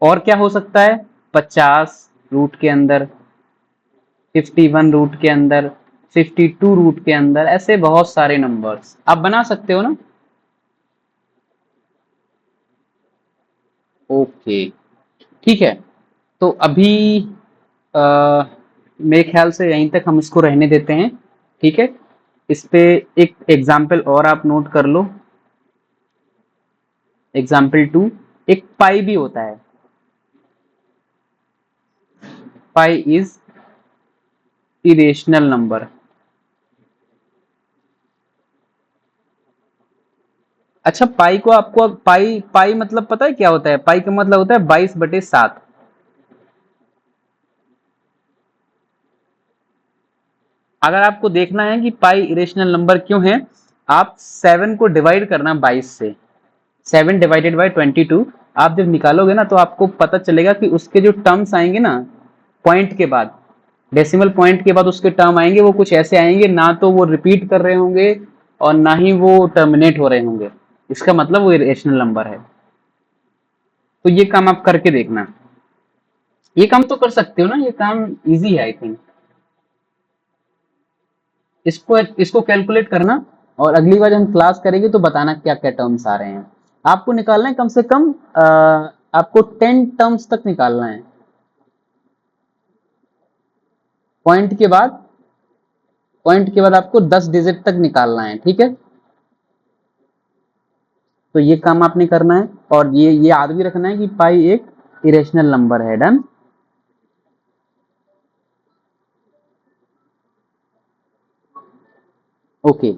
और क्या हो सकता है? 50 रूट के अंदर, 51 रूट के अंदर, 52 रूट के अंदर, ऐसे बहुत सारे नंबर्स आप बना सकते हो ना। ओके, ठीक है। तो अभी मेरे ख्याल से यहीं तक हम इसको रहने देते हैं, ठीक है। इस पे एक एग्जाम्पल और आप नोट कर लो, एग्जाम्पल 2। एक पाई भी होता है, पाई इज इरेशनल नंबर। अच्छा, पाई को आपको, पाई पाई मतलब पता है क्या होता है? पाई का मतलब होता है 22/7। अगर आपको देखना है कि पाई इरेशनल नंबर क्यों है, आप 7 को डिवाइड करना 22 से, 7 डिवाइडेड बाई 22, आप जब निकालोगे ना तो आपको पता चलेगा कि उसके जो टर्म्स आएंगे ना, पॉइंट के बाद, डेसिमल पॉइंट के बाद उसके टर्म आएंगे, वो कुछ ऐसे आएंगे, ना तो वो रिपीट कर रहे होंगे और ना ही वो टर्मिनेट हो रहे होंगे, इसका मतलब वो इरेशनल नंबर है। तो ये काम आप करके देखना। ये काम तो कर सकते हो ना, ये काम इजी है आई थिंक। इसको कैलकुलेट करना, और अगली बार जब हम क्लास करेंगे तो बताना क्या क्या टर्म्स आ रहे हैं। आपको निकालना है कम से कम, आपको 10 टर्म्स तक निकालना है, पॉइंट के बाद, पॉइंट के बाद आपको 10 डिजिट तक निकालना है, ठीक है। तो ये काम आपने करना है, और ये याद भी रखना है कि पाई एक इरेशनल नंबर है। डन। ओके,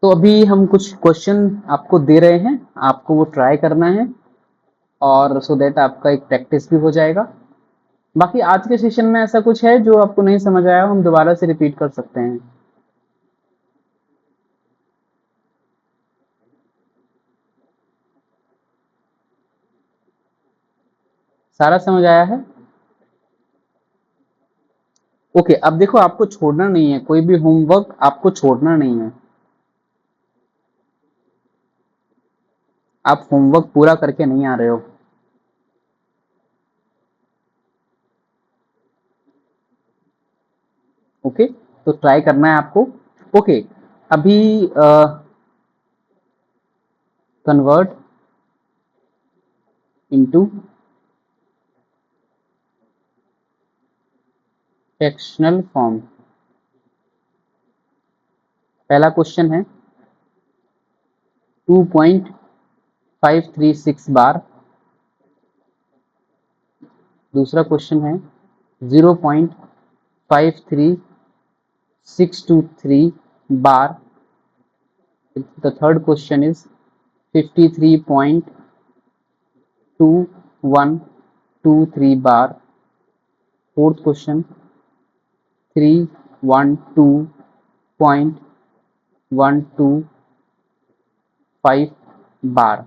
तो अभी हम कुछ क्वेश्चन आपको दे रहे हैं, आपको वो ट्राई करना है, और सो दैट आपका एक प्रैक्टिस भी हो जाएगा। बाकी आज के सेशन में ऐसा कुछ है जो आपको नहीं समझ आया, हम दोबारा से रिपीट कर सकते हैं। सारा समझ आया है? ओके, अब देखो, आपको छोड़ना नहीं है, कोई भी होमवर्क आपको छोड़ना नहीं है। आप होमवर्क पूरा करके नहीं आ रहे हो। ओके, तो ट्राई करना है आपको। ओके, अभी कन्वर्ट इनटू फ्रैक्शनल फॉर्म। पहला क्वेश्चन है 2.536 बार। दूसरा क्वेश्चन है 0.53623 bar. The third question is 53.2123 bar. Fourth question 312.125 bar.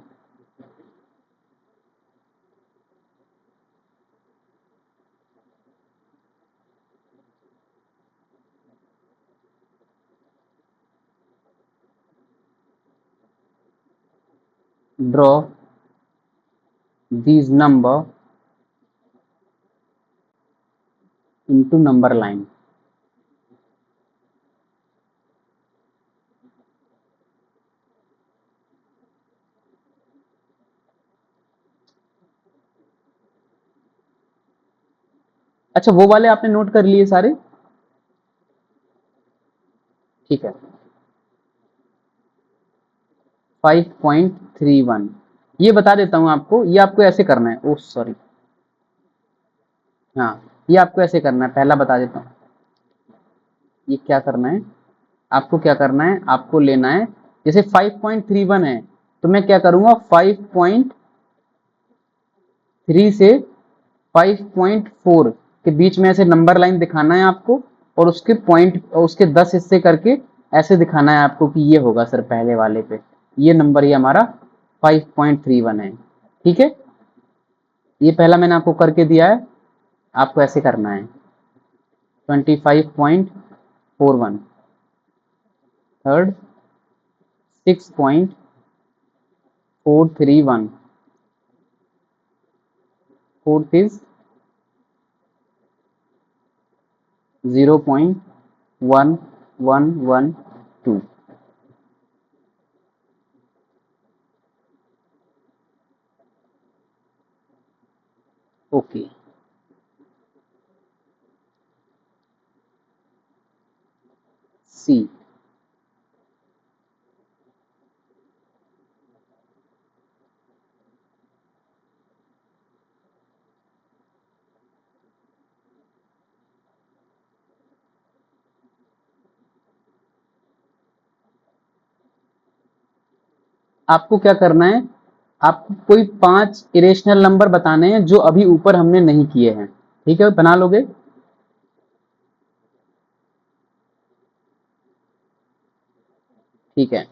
Draw these number into number line। अच्छा, वो वाले आपने नोट कर लिए सारे? ठीक है 5.31। ये बता देता हूं आपको, ये आपको ऐसे करना है, ओ सॉरी, हाँ ये आपको ऐसे करना है, पहला बता देता हूँ। ये क्या करना है, आपको क्या करना है, आपको लेना है जैसे 5.31 है तो मैं क्या करूंगा 5.3 से 5.4 के बीच में ऐसे नंबर लाइन दिखाना है आपको, और उसके पॉइंट उसके 10 हिस्से करके ऐसे दिखाना है आपको कि ये होगा सर पहले वाले पे, ये नंबर ये हमारा 5.31 है। ठीक है, ये पहला मैंने आपको करके दिया है, आपको ऐसे करना है 25.41, थर्ड 6.431, फोर्थ इज 0.1112। ओके सी, आपको क्या करना है, आपको कोई 5 इरेशनल नंबर बताने हैं जो अभी ऊपर हमने नहीं किए हैं। ठीक है, बना लोगे? ठीक है,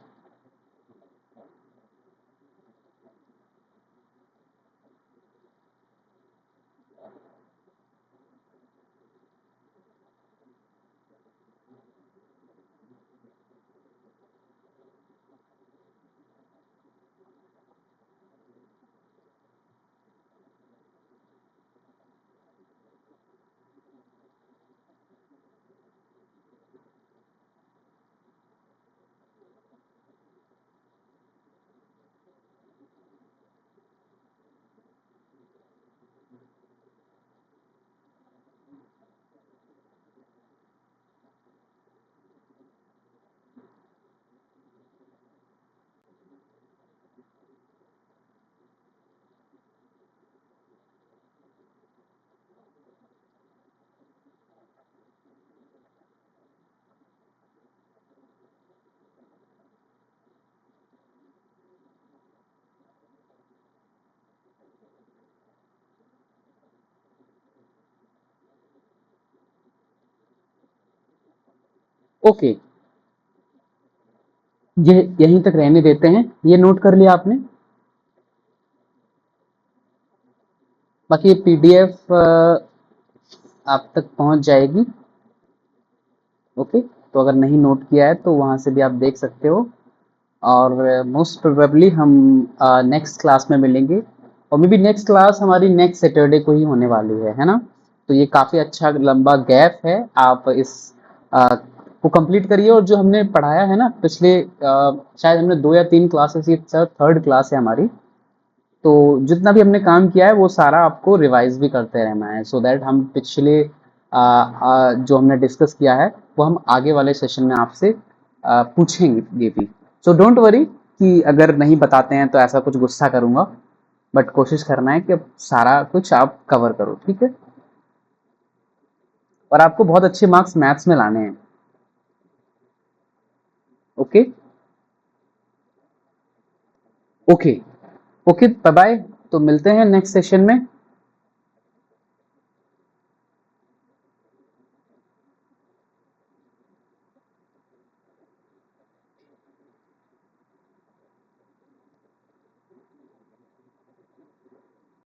ओके, ये यहीं तक रहने देते हैं, ये नोट कर लिया आपने। बाकी ये पीडीएफ आप तक पहुंच जाएगी। ओके, तो अगर नहीं नोट किया है तो वहां से भी आप देख सकते हो, और मोस्ट प्रोबेबली हम नेक्स्ट क्लास में मिलेंगे, और मे बी नेक्स्ट क्लास हमारी नेक्स्ट सैटरडे को ही होने वाली है ना। तो ये काफ़ी अच्छा लंबा गैप है, आप इस को कंप्लीट करिए, और जो हमने पढ़ाया है ना पिछले शायद हमने 2 या 3 क्लासेस, ये सर थर्ड क्लास है हमारी, तो जितना भी हमने काम किया है वो सारा आपको रिवाइज भी करते रहना है, सो दैट हम पिछले जो हमने डिस्कस किया है वो हम आगे वाले सेशन में आपसे पूछेंगे भी। सो डोंट वरी कि अगर नहीं बताते हैं तो ऐसा कुछ गुस्सा करूंगा, बट कोशिश करना है कि अब सारा कुछ आप कवर करो, ठीक है। और आपको बहुत अच्छे मार्क्स मैथ्स में लाने हैं। Okay okay okay, bye bye, तो मिलते हैं नेक्स्ट सेशन में।